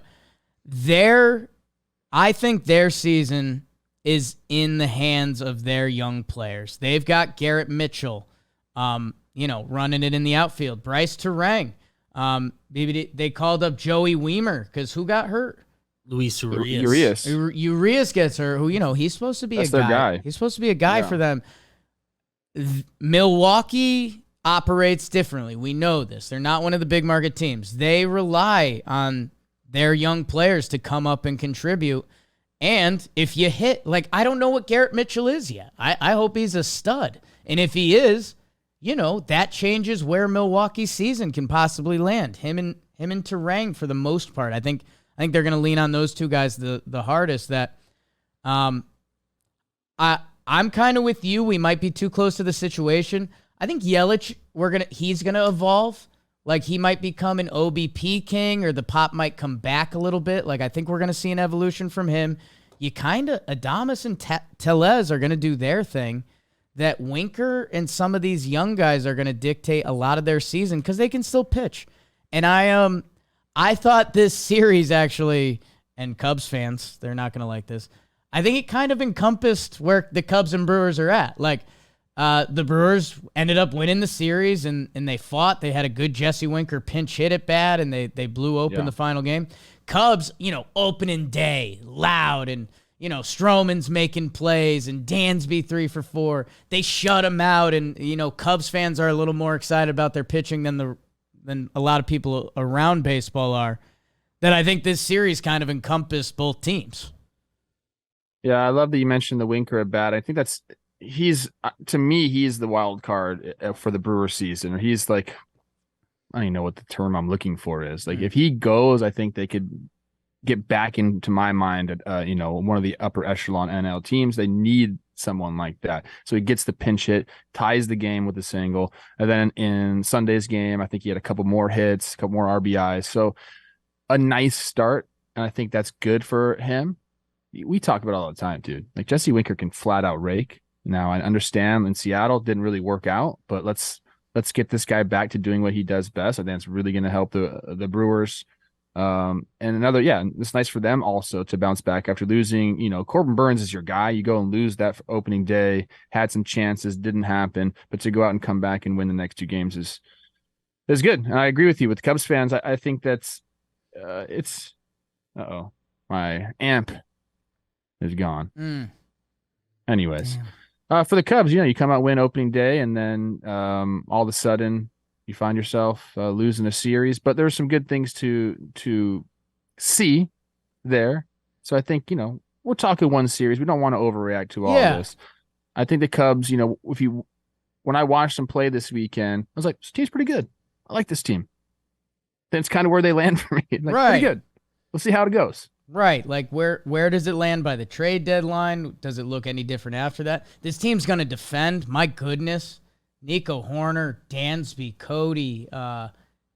I think their season is in the hands of their young players. They've got Garrett Mitchell, running it in the outfield. Bryce Terang. They called up Joey Weimer because who got hurt? Luis Urias. Urias gets hurt. Who he's supposed to be That's a guy. their guy. He's supposed to be a guy for them. Milwaukee operates differently. We know this. They're not one of the big market teams. They rely on their young players to come up and contribute. And if you hit, like, I don't know what Garrett Mitchell is yet. I hope he's a stud. And if he is, that changes where Milwaukee's season can possibly land. Him and Terang for the most part. I think they're going to lean on those two guys the hardest. That I'm kind of with you. We might be too close to the situation. I think Yelich, he's gonna evolve. Like, he might become an OBP king, or the pop might come back a little bit. Like, I think we're gonna see an evolution from him. You kind of, Adames and Tellez are gonna do their thing. That Winker and some of these young guys are gonna dictate a lot of their season because they can still pitch. And I thought this series actually, and Cubs fans, they're not gonna like this. I think it kind of encompassed where the Cubs and Brewers are at. Like, the Brewers ended up winning the series, and they fought. They had a good Jesse Winker pinch hit at bat, and they blew open the final game. Cubs, opening day, loud, and, Stroman's making plays, and Dansby 3 for 4. They shut him out, and, Cubs fans are a little more excited about their pitching than a lot of people around baseball are. That I think this series kind of encompassed both teams. Yeah, I love that you mentioned the Winker at bat. I think to me, he's the wild card for the Brewer season. Or he's like, I don't even know what the term I'm looking for is. Like, if he goes, I think they could get back into my mind, one of the upper echelon NL teams. They need someone like that. So he gets the pinch hit, ties the game with a single. And then in Sunday's game, I think he had a couple more hits, a couple more RBIs. So a nice start. And I think that's good for him. We talk about it all the time, dude. Like, Jesse Winker can flat out rake. Now, I understand in Seattle didn't really work out, but let's get this guy back to doing what he does best. I think it's really going to help the Brewers. And it's nice for them also to bounce back after losing. Corbin Burns is your guy. You go and lose that opening day, had some chances, didn't happen, but to go out and come back and win the next 2 games is good. And I agree with you with Cubs fans. I think that's my amp is gone. Anyways, for the Cubs, you come out, win opening day, and then all of a sudden you find yourself losing a series. But there's some good things to see there. So I think, we're talking one series. We don't want to overreact to all this. I think the Cubs, when I watched them play this weekend, I was like, this team's pretty good. I like this team. That's kind of where they land for me. Pretty good. We'll see how it goes. Right. Like, where does it land by the trade deadline? Does it look any different after that? This team's going to defend. My goodness. Nico Horner, Dansby, Cody.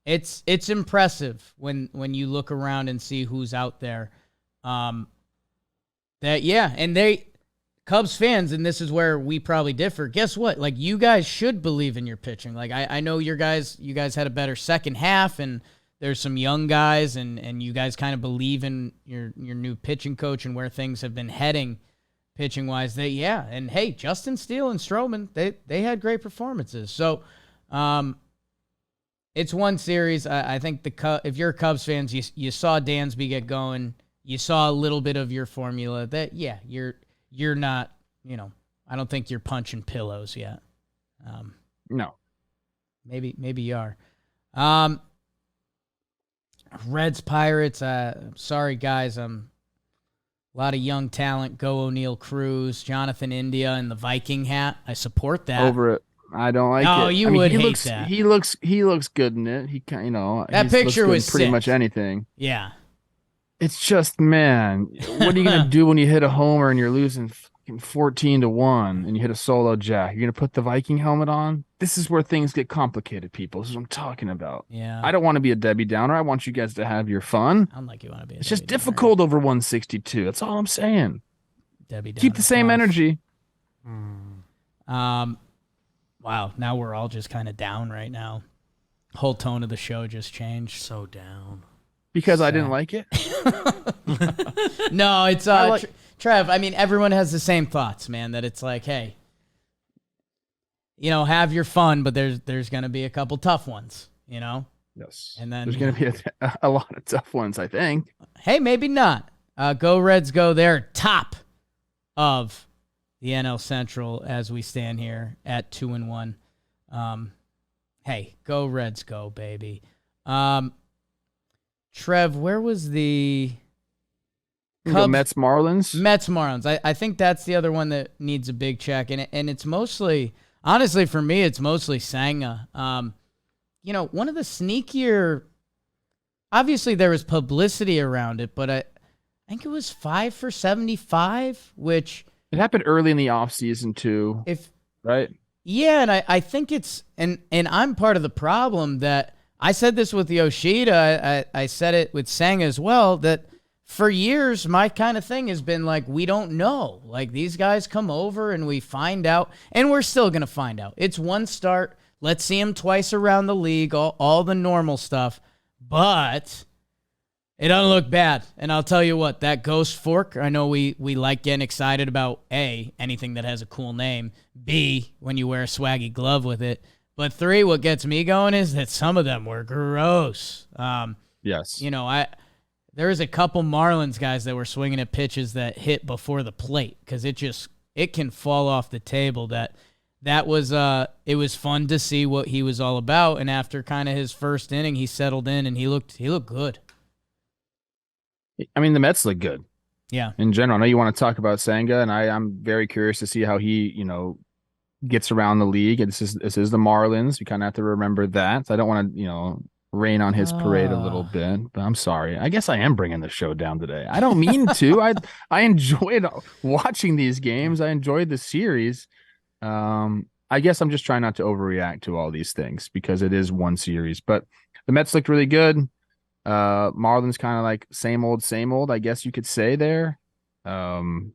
It's impressive when you look around and see who's out there. And Cubs fans, and this is where we probably differ. Guess what? Like, you guys should believe in your pitching. Like, I know you guys had a better second half, and there's some young guys, and you guys kind of believe in your new pitching coach and where things have been heading pitching-wise. And hey, Justin Steele and Stroman, they had great performances. So it's one series. I think if you're Cubs fans, you saw Dansby get going. You saw a little bit of your formula that, you're not, I don't think you're punching pillows yet. No. Maybe you are. Reds, Pirates, sorry guys, a lot of young talent. Go O'Neal Cruz, Jonathan India, and the Viking hat. I support that. Over it. I don't like it. Oh, you would hate that. He looks good in it. That picture was pretty sick. Much anything. Yeah. It's just, man, what are you gonna do when you hit a homer and you're losing 14-1 and you hit a solo jack? You're gonna put the Viking helmet on? This is where things get complicated, people. This is what I'm talking about. Yeah. I don't want to be a Debbie Downer. I want you guys to have your fun. I don't like you want to be a It's Debbie just difficult over 162. That's all I'm saying. Debbie Downer. Keep the same energy. Wow, now we're all just kind of down right now. Whole tone of the show just changed. So down. Because I didn't like it? No, it's Trev, I mean, everyone has the same thoughts, man, that it's like, hey, have your fun, but there's going to be a couple tough ones, Yes. And then there's going to be a lot of tough ones, I think. Hey, maybe not. Go Reds, go. They're top of the NL Central as we stand here at 2-1. Hey, go Reds, go, baby. Trev, where was the You go Cubs? Mets-Marlins. Mets-Marlins. I think that's the other one that needs a big check. And it's mostly, honestly, for me, it's mostly Senga. One of the sneakier, obviously there was publicity around it, but I think it was 5 for 75, which It happened early in the offseason too, right? Yeah, and I think it's and I'm part of the problem that I said this with Yoshida. I said it with Senga as well, that for years my kind of thing has been like, we don't know. Like, these guys come over and we find out, and we're still gonna find out. It's one start. Let's see him twice around the league, all the normal stuff. But it doesn't look bad. And I'll tell you what, that ghost fork, I know we like getting excited about A, anything that has a cool name, B, when you wear a swaggy glove with it. But 3, what gets me going is that some of them were gross. Yes. There was a couple Marlins guys that were swinging at pitches that hit before the plate because it can fall off the table. That was it was fun to see what he was all about. And after kind of his first inning, he settled in and he looked good. I mean, the Mets look good. Yeah. In general, I know you want to talk about Senga, and I'm very curious to see how he, gets around the league. And this is the Marlins. We kind of have to remember that. I don't want to, rain on his parade a little bit, but I'm sorry. I guess I am bringing the show down today. I don't mean to. I enjoyed watching these games. I enjoyed the series. I guess I'm just trying not to overreact to all these things because it is one series. But the Mets looked really good. Marlins kind of like same old, I guess you could say there. 3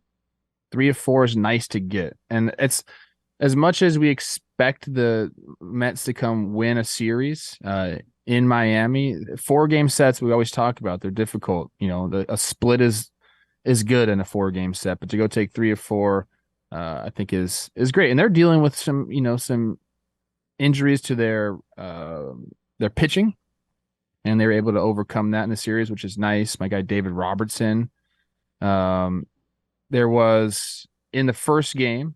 of 4 is nice to get. And it's as much as we expect the Mets to come win a series in Miami, 4-game sets we always talk about, they're difficult. A split is good in a 4-game set, but to go take 3 of 4 I think is great. And they're dealing with some injuries to their pitching. And they were able to overcome that in the series, which is nice. My guy, David Robertson. There was, in the first game,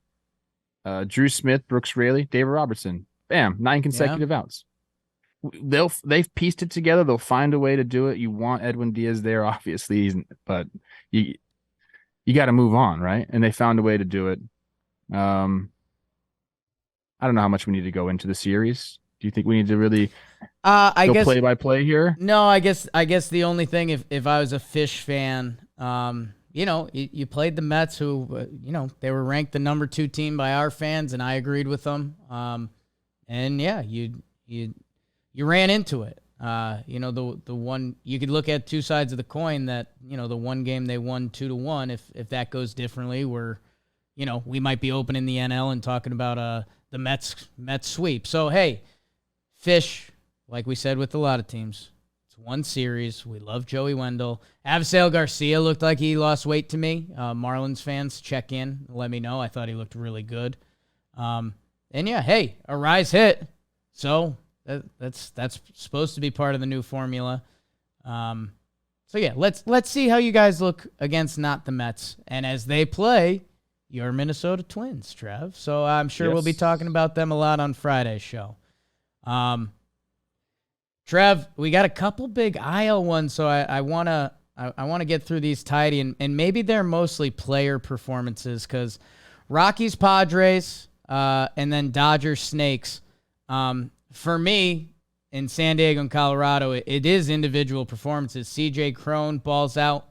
Drew Smith, Brooks Raley, David Robertson. Bam, 9 consecutive outs. They've pieced it together. They'll find a way to do it. You want Edwin Diaz there, obviously, but you got to move on, right? And they found a way to do it. I don't know how much we need to go into the series. Do you think we need to really I guess play by play here? No, I guess the only thing, if I was a Fish fan, you played the Mets, who they were ranked the number 2 team by our fans, and I agreed with them. And yeah, you ran into it. The one, you could look at 2 sides of the coin, that the one game they won 2-1. If that goes differently, we might be opening the NL and talking about the Mets sweep. So hey, Fish, like we said with a lot of teams, it's one series. We love Joey Wendell. Avisail Garcia looked like he lost weight to me. Marlins fans, check in, let me know. I thought he looked really good. And yeah, hey, a rise hit. So that's supposed to be part of the new formula. So yeah, let's see how you guys look against not the Mets, and as they play your Minnesota Twins, Trev. So I'm sure we'll be talking about them a lot on Friday's show. Trev, we got a couple big IL ones, so I wanna get through these tidy, and maybe they're mostly player performances, because Rockies-Padres, and then Dodgers-Snakes. For me, in San Diego and Colorado, it is individual performances. CJ Cron balls out,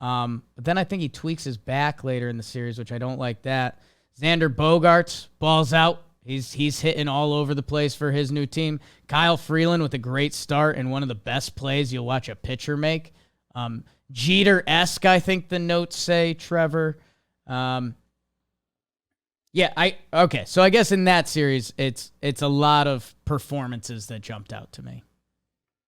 but then I think he tweaks his back later in the series, which I don't like that. Xander Bogaerts balls out. He's hitting all over the place for his new team. Kyle Freeland with a great start and one of the best plays you'll watch a pitcher make. Jeter-esque, I think the notes say, Trevor. So I guess in that series, it's a lot of performances that jumped out to me.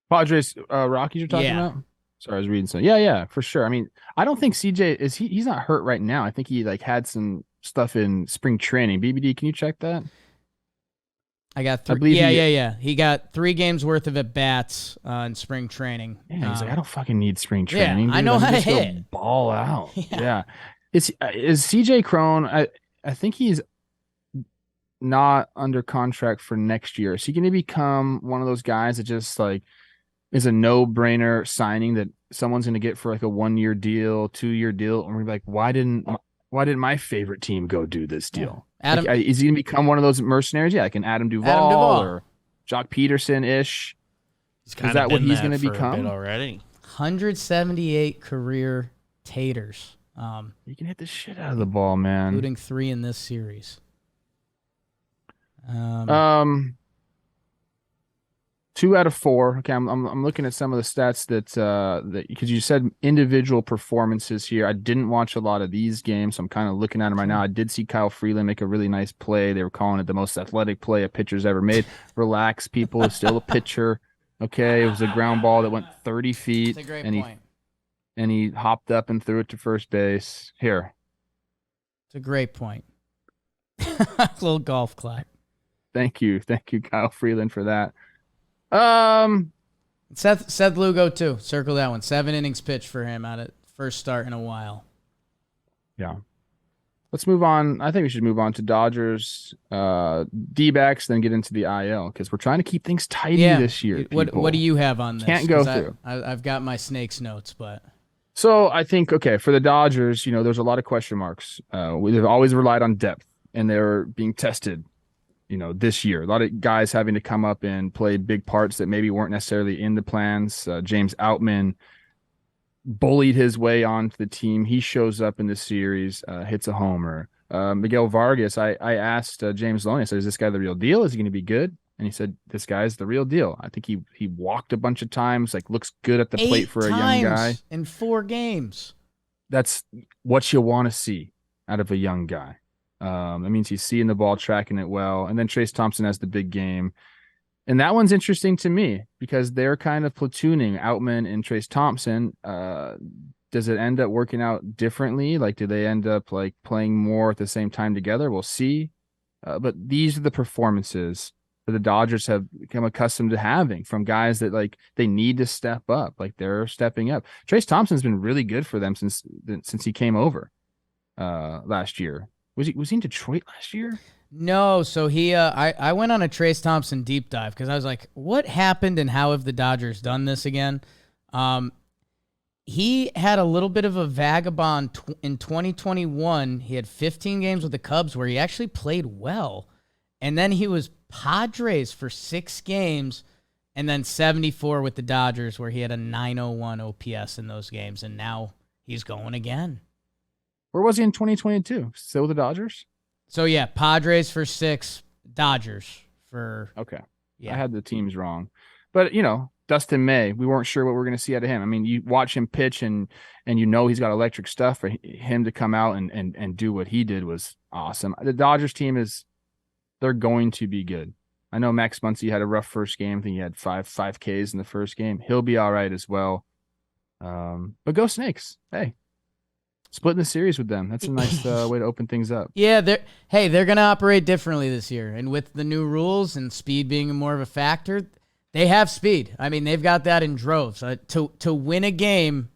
Padres, Rockies you're talking about? Sorry, I was reading something. Yeah, for sure. I mean, I don't think CJ he's not hurt right now. I think he had some stuff in spring training. BBD, can you check that? I got 3. Yeah. He got 3 games worth of at-bats in spring training. Yeah, he's like, I don't fucking need spring training. Yeah, I know how to hit. Ball out. Yeah. Is CJ Cron, I think he's not under contract for next year. Is he going to become one of those guys that just like is a no-brainer signing that someone's going to get for like a 1-year deal, 2-year deal, and we're like, why didn't my favorite team go do this deal? Yeah. Adam, like, is he going to become one of those mercenaries? Yeah, like an Adam Duvall or Jock Peterson ish. Is that what he's going to for become? A bit already. 178 career taters. You can hit the shit out of the ball, man. Including 3 in this series. 2 out of 4. Okay, I'm looking at some of the stats that because you said individual performances here. I didn't watch a lot of these games, so I'm kind of looking at them right now. I did see Kyle Freeland make a really nice play. They were calling it the most athletic play a pitcher's ever made. Relax, people. It's still a pitcher. Okay, it was a ground ball that went 30 feet. That's a great and point. He hopped up and threw it to first base. Here. It's a great point. Little golf clap. Thank you, Kyle Freeland, for that. Seth Lugo too. Circle that one. 7 innings pitched for him at a first start in a while. Yeah. Let's move on. I think we should move on to Dodgers, D-backs, then get into the IL because we're trying to keep things tidy this year. What do you have on this? Can't go through. I've got my Snakes notes, but. So I think, for the Dodgers, there's a lot of question marks. We've always relied on depth, and they're being tested, this year. A lot of guys having to come up and play big parts that maybe weren't necessarily in the plans. James Outman bullied his way onto the team. He shows up in the series, hits a homer. Miguel Vargas, I asked James Loney, I said, is this guy the real deal? Is he going to be good? And he said, this guy's the real deal. I think he walked a bunch of times, looks good at the plate for a young guy. In 4 games. That's what you want to see out of a young guy. That means he's seeing the ball, tracking it well. And then Trace Thompson has the big game. And that one's interesting to me because they're kind of platooning Outman and Trace Thompson. Does it end up working out differently? Do they end up playing more at the same time together? We'll see. But these are the performances that the Dodgers have become accustomed to having from guys that they need to step up. They're stepping up. Trace Thompson's been really good for them since he came over last year. Was he in Detroit last year? No, so I went on a Trace Thompson deep dive because I was like, what happened and how have the Dodgers done this again? He had a little bit of a vagabond in 2021. He had 15 games with the Cubs where he actually played well. And then he was Padres for 6 games and then 74 with the Dodgers where he had a 901 OPS in those games. And now he's going again. Where was he in 2022? Still with the Dodgers? So, yeah, Padres for 6, Dodgers for... Okay. Yeah. I had the teams wrong. But, Dustin May, we weren't sure what we were going to see out of him. I mean, you watch him pitch and he's got electric stuff. For him to come out and do what he did was awesome. The Dodgers team they're going to be good. I know Max Muncy had a rough first game. I think he had 5 Ks in the first game. He'll be all right as well. But go Snakes. Hey. Splitting the series with them. That's a nice way to open things up. Yeah, they're going to operate differently this year. And with the new rules and speed being more of a factor, they have speed. I mean, they've got that in droves. To win a game,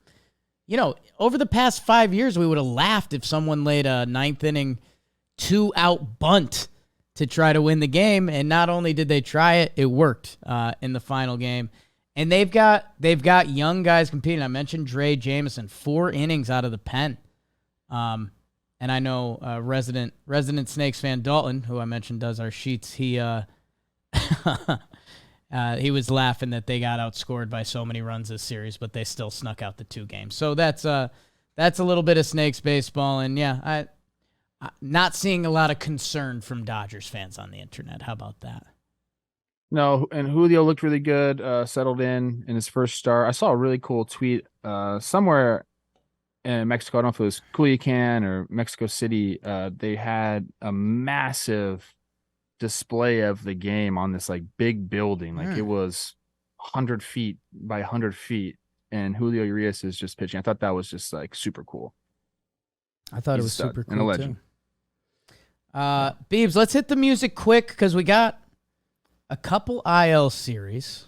over the past 5 years, we would have laughed if someone laid a 9th inning 2-out bunt to try to win the game. And not only did they try it, it worked in the final game. And they've got young guys competing. I mentioned Dre Jameson, 4 innings out of the pen. And I know resident Snakes fan Dalton, who I mentioned does our sheets, he he was laughing that they got outscored by so many runs this series, but they still snuck out the 2 games. So that's a little bit of Snakes baseball, and yeah, I'm not seeing a lot of concern from Dodgers fans on the internet. How about that? No, and Julio looked really good, settled in his first start. I saw a really cool tweet somewhere in Mexico. I don't know if it was Culiacan or Mexico City. They had a massive display of the game on this big building. It was 100 feet by 100 feet, and Julio Urias is just pitching. I thought that was just super cool. I thought it was super cool and a legend. Too. Beebs, let's hit the music quick because we got a couple IL series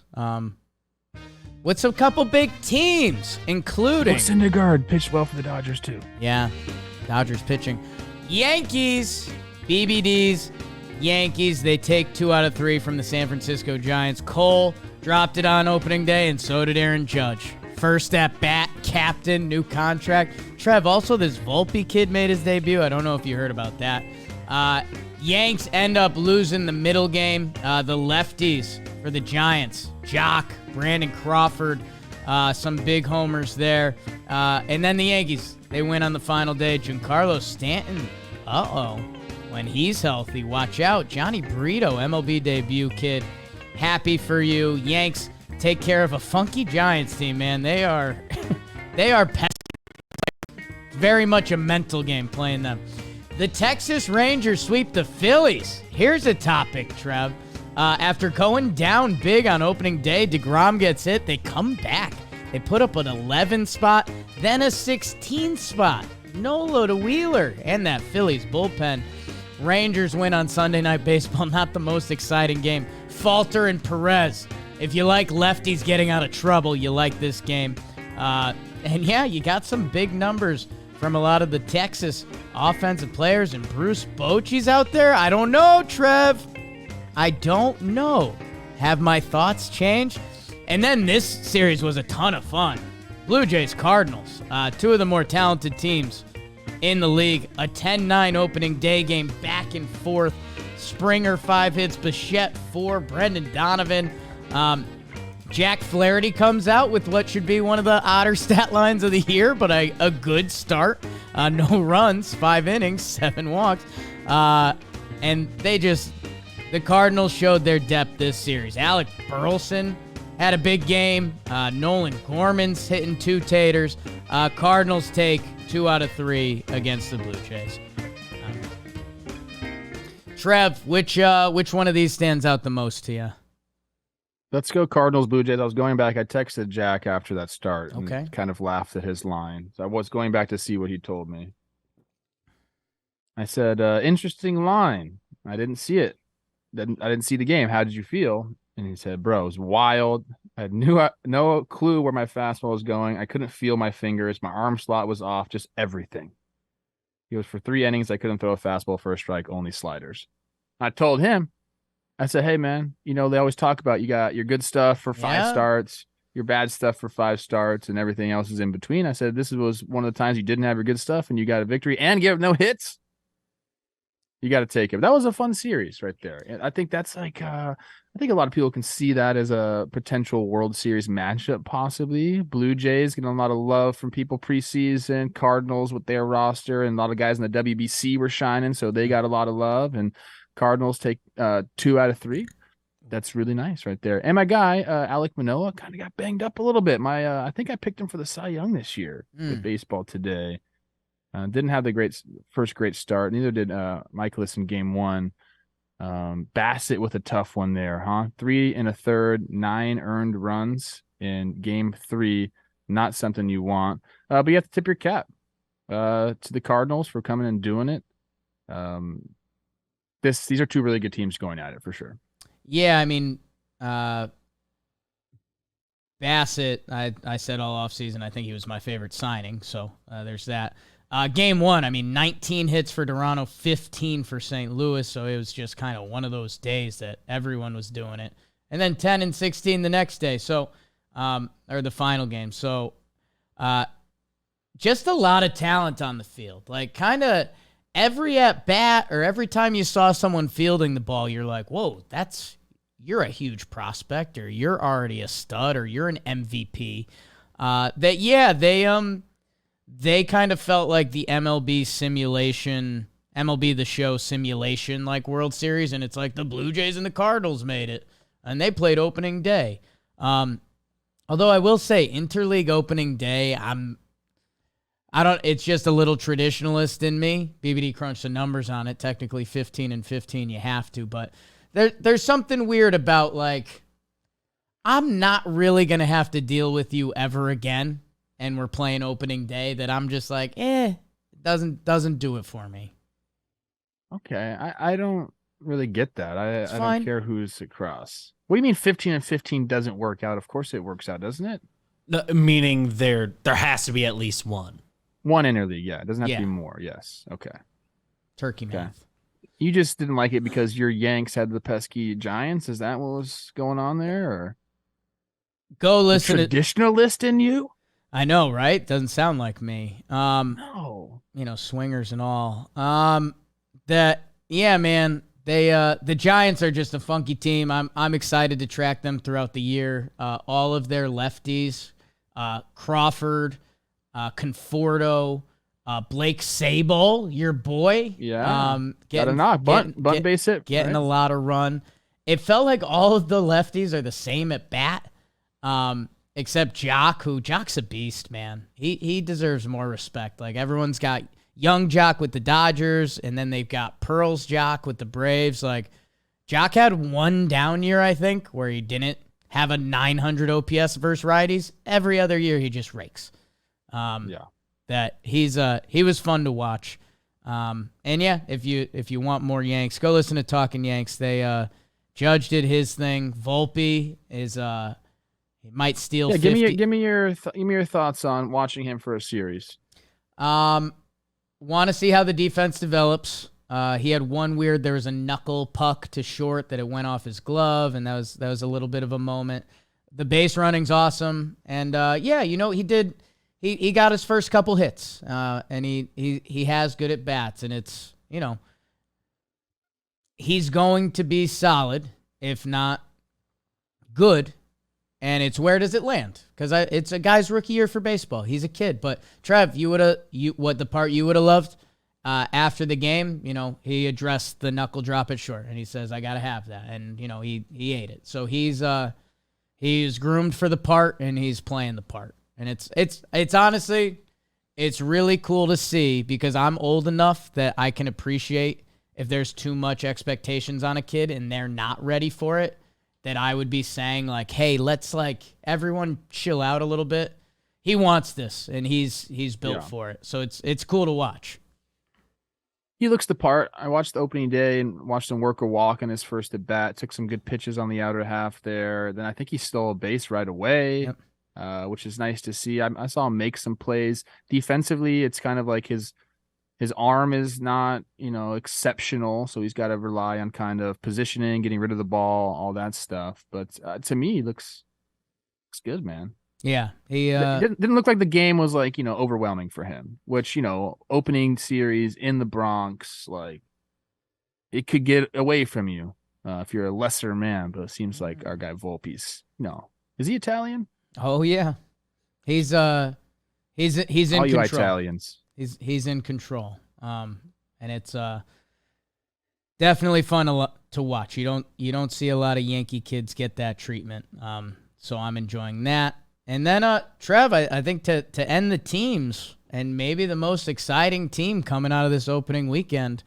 with some couple big teams, including Syndergaard pitched well for the Dodgers too. Yeah, Dodgers pitching. Yankees, BBDs, Yankees. They take 2 out of 3 from the San Francisco Giants. Cole dropped it on opening day, and so did Aaron Judge. First at bat, captain, new contract. Trev, also this Volpe kid made his debut. I don't know if you heard about that. Yanks end up losing the middle game. The lefties for the Giants, Jock, Brandon Crawford, some big homers there. And then the Yankees, they win on the final day. Giancarlo Stanton, when he's healthy, watch out. Johnny Brito, MLB debut kid, happy for you. Yanks take care of a funky Giants team, man. They are very much a mental game playing them. The Texas Rangers sweep the Phillies. Here's a topic, Trev. After going down big on opening day, DeGrom gets hit. They come back. They put up an 11 spot, then a 16 spot. Nola to Wheeler and that Phillies bullpen. Rangers win on Sunday Night Baseball. Not the most exciting game. Falter and Perez. If you like lefties getting out of trouble, you like this game. And yeah, you got some big numbers from a lot of the Texas offensive players, and Bruce Bochy's out there. I don't know, Trev. I don't know. Have my thoughts changed? And then this series was a ton of fun. Blue Jays, Cardinals, two of the more talented teams in the league. A 10-9 opening day game, back and forth. Springer 5 hits, Bichette 4, Brendan Donovan. Jack Flaherty comes out with what should be one of the odder stat lines of the year, but a good start. No runs, 5 innings, 7 walks. And the Cardinals showed their depth this series. Alec Burleson had a big game. Nolan Gorman's hitting 2 taters. Cardinals take 2 out of 3 against the Blue Jays. Trev, which one of these stands out the most to you? Let's go Cardinals, Blue Jays. I was going back. I texted Jack after that start and kind of laughed at his line. So I was going back to see what he told me. I said, interesting line. I didn't see it. I didn't see the game. How did you feel? And he said, bro, it was wild. I had no clue where my fastball was going. I couldn't feel my fingers. My arm slot was off, just everything. He goes, for 3 innings, I couldn't throw a fastball for a strike, only sliders. I told him, I said, hey, man, they always talk about you got your good stuff for 5 starts, your bad stuff for 5 starts, and everything else is in between. I said, this was one of the times you didn't have your good stuff and you got a victory and give no hits. You got to take it. That was a fun series right there. And I think that's I think a lot of people can see that as a potential World Series matchup, possibly. Blue Jays getting a lot of love from people preseason. Cardinals with their roster, and a lot of guys in the WBC were shining, so they got a lot of love. And Cardinals take 2 out of 3. That's really nice right there. And my guy, Alec Manoah, kind of got banged up a little bit. I think I picked him for the Cy Young this year with baseball today. Didn't have the first great start. Neither did Michaelis in game 1. Bassett with a tough one there, huh? 3 1/3, 9 earned runs in game 3. Not something you want. But you have to tip your cap to the Cardinals for coming and doing it. These are 2 really good teams going at it for sure. Yeah, I mean, Bassett, I said all offseason, I think he was my favorite signing. So there's that. Game 1, I mean, 19 hits for Toronto, 15 for St. Louis. So it was just kind of one of those days that everyone was doing it. And then 10 and 16 the next day. So, or the final game. So, just a lot of talent on the field. Like, kind of every at bat or every time you saw someone fielding the ball, you're like, whoa, you're a huge prospect, or you're already a stud, or you're an MVP. They kind of felt like the MLB simulation, MLB The Show simulation, like World Series, and it's like the Blue Jays and the Cardinals made it, and they played opening day. Although I will say, interleague opening day, it's just a little traditionalist in me. BBD crunched the numbers on it. Technically 15 and 15, you have to, but there's something weird about, like, I'm not really going to have to deal with you ever again, and we're playing opening day, that I'm just like, doesn't do it for me. Okay, I don't really get that. I don't care who's across. What do you mean 15 and 15 doesn't work out? Of course it works out, doesn't it? Meaning there has to be at least one. One interleague, yeah. It doesn't have to be more, yes. Okay. Turkey math. You just didn't like it because your Yanks had the pesky Giants? Is that what was going on there? Or Go The listen to. traditionalist in you? I know, right? Doesn't sound like me. No. Swingers and all. Yeah, man. They the Giants are just a funky team. I'm excited to track them throughout the year. All of their lefties, Crawford, Conforto, Blake Sable, your boy. Yeah. Got a knock. Bunt base hit. Getting right? a lot of run. It felt like all of the lefties are the same at bat. Except Jock's a beast, man. He deserves more respect. Like, everyone's got young Jock with the Dodgers, and then they've got Pearl's Jock with the Braves. Like, Jock had one down year, I think, where he didn't have a 900 OPS versus righties. Every other year, he just rakes. That he was fun to watch. And yeah, if you want more Yanks, go listen to Talkin' Yanks. They Judge did his thing. Volpe is he might steal 50. Give me your thoughts on watching him for a series. Want to see how the defense develops. He had one weird. There was a knuckle puck to short that it went off his glove, and that was a little bit of a moment. The base running's awesome, and he did. He got his first couple hits, and he has good at bats, and it's he's going to be solid, if not good. And it's where does it land? Because it's a guy's rookie year for baseball. He's a kid. But Trev, the part you would have loved after the game, he addressed the knuckle drop at short, and he says, "I gotta have that," and he ate it. So he's groomed for the part, and he's playing the part. And it's honestly, it's really cool to see, because I'm old enough that I can appreciate if there's too much expectations on a kid and they're not ready for it. That I would be saying, like, hey, let's everyone chill out a little bit. He wants this, and he's built for it. So it's cool to watch. He looks the part. I watched the opening day and watched him work a walk in his first at bat. Took some good pitches on the outer half there. Then I think he stole a base right away, which is nice to see. I saw him make some plays. Defensively, it's kind of like his arm is not, exceptional, so he's got to rely on kind of positioning, getting rid of the ball, all that stuff. But to me, he looks good, man. Yeah, he didn't look like the game was overwhelming for him. Which opening series in the Bronx, it could get away from you if you're a lesser man. But it seems like our guy Volpe's is he Italian? Oh yeah, he's in all you control. Italians. He's in control, and it's definitely fun to watch. You don't see a lot of Yankee kids get that treatment, so I'm enjoying that. And then Trev, I think to end the teams, and maybe the most exciting team coming out of this opening weekend,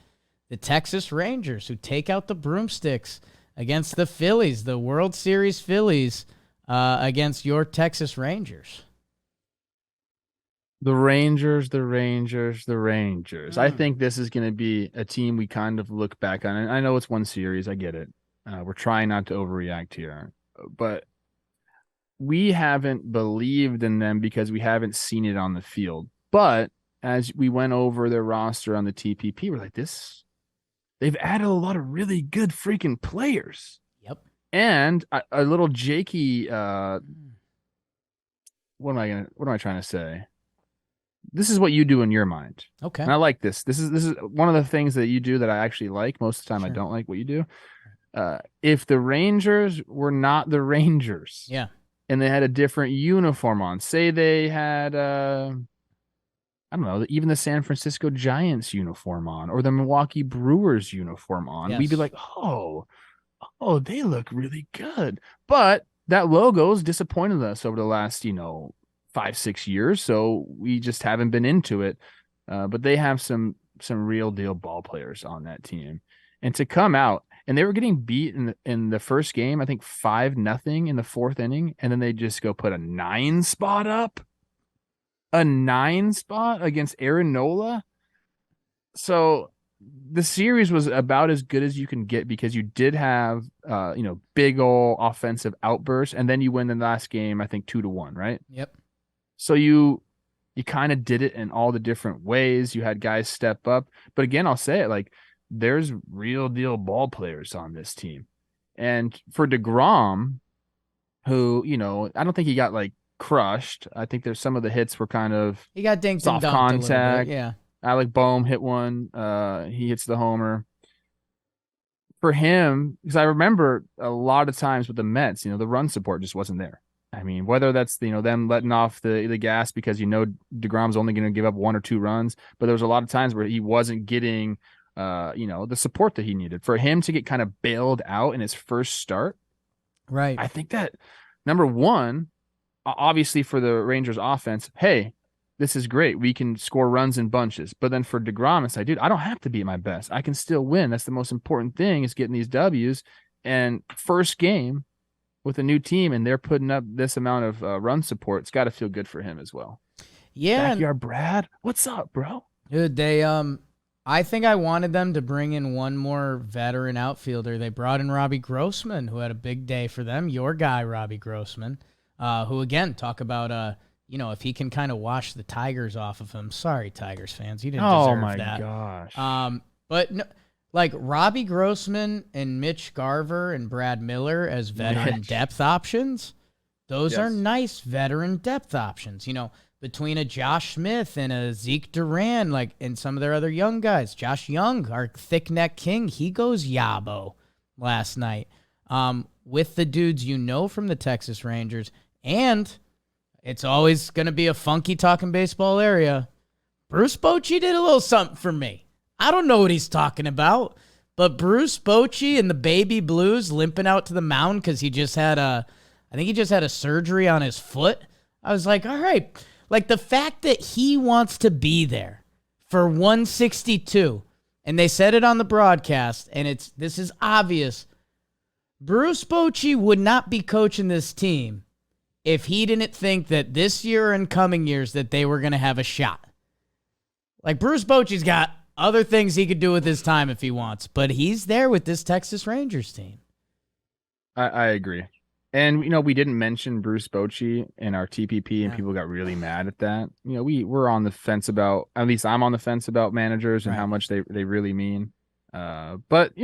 the Texas Rangers, who take out the broomsticks against the Phillies, the World Series Phillies, against your Texas Rangers. The Rangers. I think this is going to be a team we kind of look back on. And I know it's one series. I get it. We're trying not to overreact here. But we haven't believed in them because we haven't seen it on the field. But as we went over their roster on the TPP, we're like, they've added a lot of really good freaking players. Yep. And a little Jakey, what am I trying to say? This is what you do in your mind. Okay. And I like this. This is one of the things that you do that I actually like. Most of the time, I don't like what you do. If the Rangers were not the Rangers, and they had a different uniform on, say they had, I don't know, even the San Francisco Giants uniform on, or the Milwaukee Brewers uniform on, we'd be like, oh, they look really good. But that logo's disappointed us over the last, 5-6 years, so we just haven't been into it. But they have some real deal ball players on that team, and to come out, and they were getting beat in the first game, I think 5-0 in the fourth inning, and then they just go put a 9 spot up, a 9 spot against Aaron Nola. So the series was about as good as you can get, because you did have big ol' offensive outbursts, and then you win the last game, I think 2-1, right? Yep. So you kind of did it in all the different ways. You had guys step up. But again, I'll say it, there's real deal ball players on this team. And for DeGrom, who, I don't think he got like crushed. I think there's some of the hits were kind of He got dinked and soft dunked contact. a little bit, yeah. Alec Boehm hit one. He hits the homer. For him, because I remember a lot of times with the Mets, the run support just wasn't there. I mean, whether that's them letting off the gas because DeGrom's only going to give up 1 or 2 runs, but there was a lot of times where he wasn't getting the support that he needed. For him to get kind of bailed out in his first start, right? I think that number one, obviously for the Rangers offense, hey, this is great. We can score runs in bunches. But then for DeGrom, it's like, dude, I don't have to be at my best. I can still win. That's the most important thing, is getting these W's. And first game with a new team, and they're putting up this amount of run support, it's got to feel good for him as well. Yeah. Backyard Brad, what's up, bro? Dude, I think I wanted them to bring in one more veteran outfielder. They brought in Robbie Grossman, who had a big day for them. Your guy, Robbie Grossman, who, again, talk about if he can kind of wash the Tigers off of him. Sorry, Tigers fans, you didn't deserve that. Oh my gosh. But no, like Robbie Grossman and Mitch Garver and Brad Miller as veteran depth options, those are nice veteran depth options. Between a Josh Smith and a Zeke Duran, and some of their other young guys. Josh Young, our thick neck king, he goes yabo last night. With the dudes from the Texas Rangers, and it's always going to be a funky talking baseball area. Bruce Bochy did a little something for me. I don't know what he's talking about, but Bruce Bochy and the Baby Blues limping out to the mound because he just had a surgery on his foot. I was like, all right. Like, the fact that he wants to be there for 162, and they said it on the broadcast, and this is obvious. Bruce Bochy would not be coaching this team if he didn't think that this year and coming years that they were going to have a shot. Like, Bruce Bochy's got other things he could do with his time if he wants, but he's there with this Texas Rangers team. I agree. And, we didn't mention Bruce Bochy in our TPP, and people got really mad at that. We're on the fence about, at least I'm on the fence about managers and how much they really mean. But,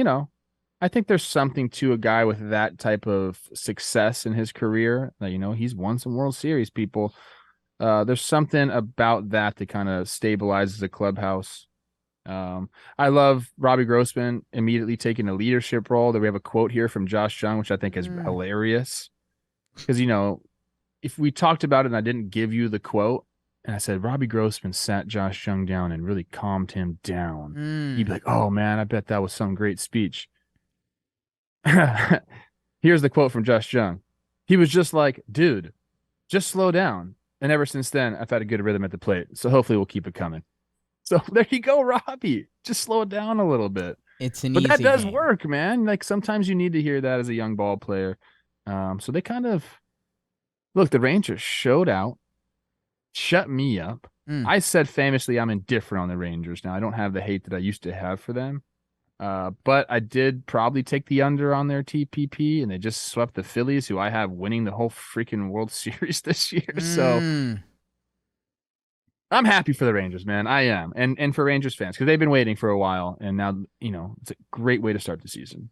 I think there's something to a guy with that type of success in his career. He's won some World Series, people. There's something about that kind of stabilizes the clubhouse. I love Robbie Grossman immediately taking a leadership role. That we have a quote here from Josh Jung, which I think is hilarious. Because, if we talked about it and I didn't give you the quote, and I said, Robbie Grossman sat Josh Jung down and really calmed him down, you'd be like, oh, man, I bet that was some great speech. Here's the quote from Josh Jung. He was just like, dude, just slow down. And ever since then, I've had a good rhythm at the plate. So hopefully we'll keep it coming. So there you go, Robbie. Just slow it down a little bit. But that does work, man. Like, sometimes you need to hear that as a young ball player. So they kind of look, the Rangers showed out, shut me up. I said famously I'm indifferent on the Rangers now. I don't have the hate that I used to have for them. But I did probably take the under on their TPP, and they just swept the Phillies, who I have winning the whole freaking World Series this year. So I'm happy for the Rangers, man. I am. And for Rangers fans, because they've been waiting for a while, and now, it's a great way to start the season.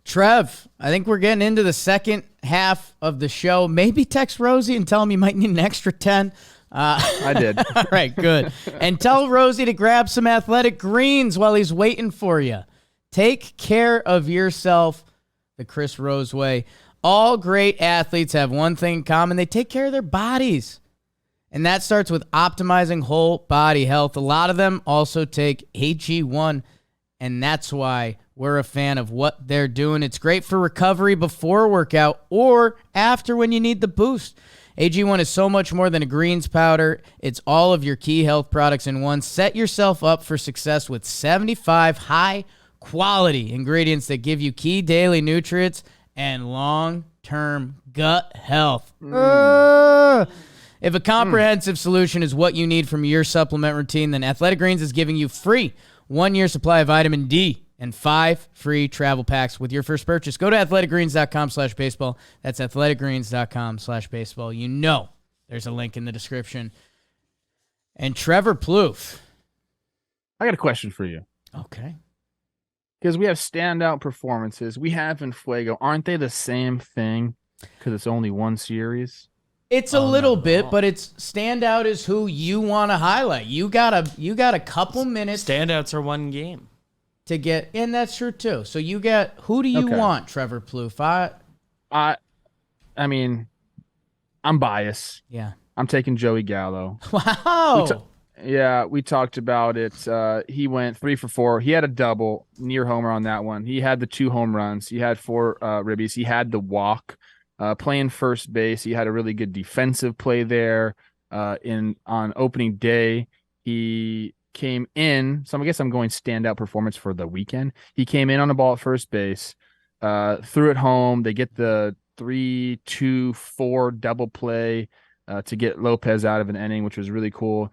Trev, I think we're getting into the second half of the show. Maybe text Rosie and tell him you might need an extra 10. I did. All right, good. And tell Rosie to grab some Athletic Greens while he's waiting for you. Take care of yourself the Chris Rose way. All great athletes have one thing in common. They take care of their bodies. And that starts with optimizing whole body health. A lot of them also take AG1, and that's why we're a fan of what they're doing. It's great for recovery before a workout or after when you need the boost. AG1 is so much more than a greens powder. It's all of your key health products in one. Set yourself up for success with 75 high-quality ingredients that give you key daily nutrients and long-term gut health. If a comprehensive solution is what you need from your supplement routine, then Athletic Greens is giving you free 1-year supply of vitamin D and 5 free travel packs with your first purchase. Go to athleticgreens.com/baseball. That's athleticgreens.com/baseball. There's a link in the description. And Trevor Plouffe. I got a question for you. Okay. Because we have standout performances. We have in Fuego. Aren't they the same thing? because it's only one series? It's a little bit, but it's standout is who you want to highlight. You got a couple minutes. Standouts are one game to get, and that's true too. So you get, who do you want, Trevor Plouffe? I mean, I'm biased. Yeah. I'm taking Joey Gallo. Wow. We talked about it. He went 3 for 4. He had a double, near homer on that one. He had the 2 home runs. He had 4 ribbies. He had the walk. Playing first base, he had a really good defensive play there. On opening day, he came in. So I guess I'm going standout performance for the weekend. He came in on the ball at first base, threw it home. They get the 3-2-4 double play to get Lopez out of an inning, which was really cool.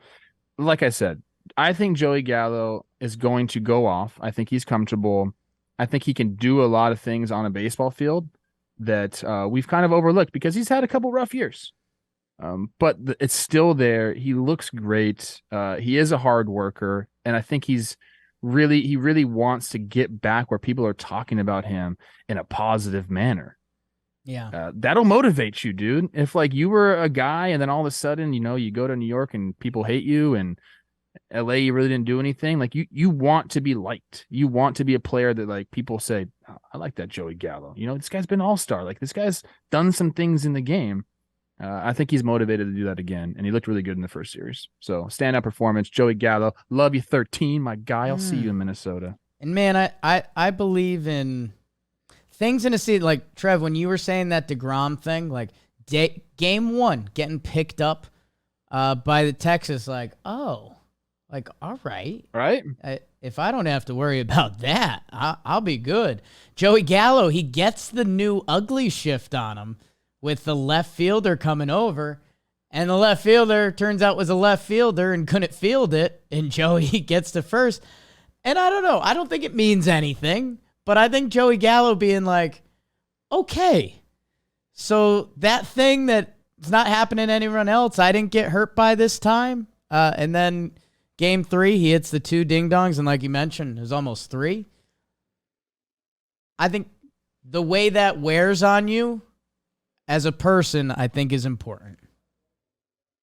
Like I said, I think Joey Gallo is going to go off. I think he's comfortable. I think he can do a lot of things on a baseball field that we've kind of overlooked because he's had a couple rough years. But it's still there. He looks great. He is a hard worker, and I think he really wants to get back where people are talking about him in a positive manner. Yeah. That'll motivate you, dude. If like you were a guy and then all of a sudden, you go to New York and people hate you, and LA, you really didn't do anything. Like you want to be liked. You want to be a player that like people say, oh, I like that Joey Gallo. This guy's been all-star. Like this guy's done some things in the game. I think he's motivated to do that again, and he looked really good in the first series. So standout performance, Joey Gallo. Love you, 13, my guy. I'll see you in Minnesota. And man, I believe in things in a season. Like Trev, when you were saying that DeGrom thing, like game 1 getting picked up by the Texas, like, oh. Like, all right. Right? If I don't have to worry about that, I'll be good. Joey Gallo, he gets the new ugly shift on him with the left fielder coming over, and the left fielder turns out was a left fielder and couldn't field it, and Joey gets to first. And I don't know. I don't think it means anything, but I think Joey Gallo being like, okay, so that thing that's not happening to anyone else, I didn't get hurt by this time, and then Game 3, he hits the 2 ding-dongs, and like you mentioned, it was almost 3. I think the way that wears on you as a person, I think, is important.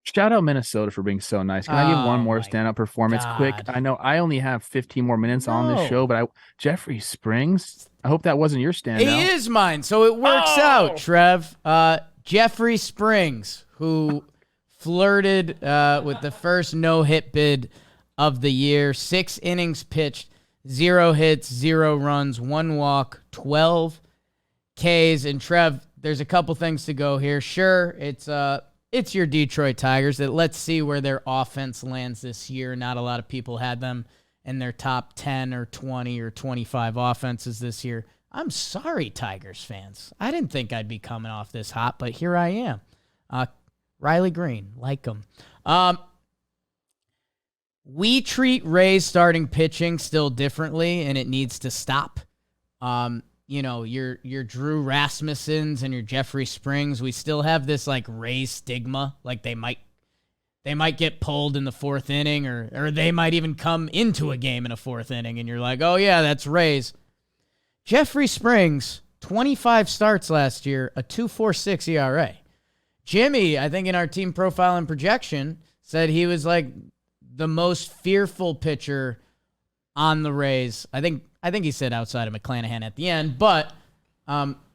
Shout out Minnesota for being so nice. Can I give one more standout performance quick? I know I only have 15 more minutes on this show, but Jeffrey Springs, I hope that wasn't your standout. He is mine, so it works out, Trev. Jeffrey Springs, who flirted with the first no-hit bid of the year. 6 innings pitched, 0 hits, 0 runs, 1 walk, 12 Ks. And Trev, there's a couple things to go here. Sure, it's your Detroit Tigers. Let's see where their offense lands this year. Not a lot of people had them in their top 10 or 20 or 25 offenses this year. I'm sorry, Tigers fans. I didn't think I'd be coming off this hot, but here I am. Riley Green, like him. We treat Rays starting pitching still differently, and it needs to stop. Your Drew Rasmussens and your Jeffrey Springs, we still have this like Rays stigma, like they might get pulled in the 4th inning, or they might even come into a game in a 4th inning, and you're like, oh yeah, that's Rays. Jeffrey Springs, 25 starts last year, a 2.46 ERA. Jimmy, I think in our team profile and projection, said he was like the most fearful pitcher on the Rays. I think he said outside of McClanahan at the end, but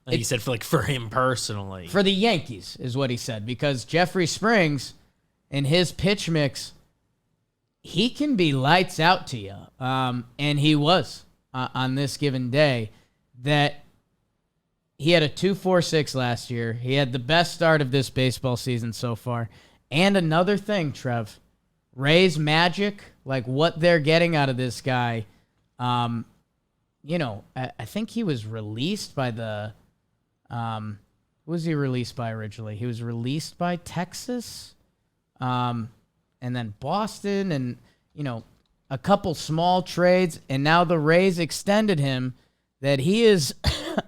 he said for him personally. For the Yankees is what he said, because Jeffrey Springs in his pitch mix, he can be lights out to you. And he was on this given day. That he had a 2.46 last year. He had the best start of this baseball season so far. And another thing, Trev, Rays magic, like what they're getting out of this guy. I think he was released by the, who was he released by originally? He was released by Texas, and then Boston, and, a couple small trades. And now the Rays extended him, that he is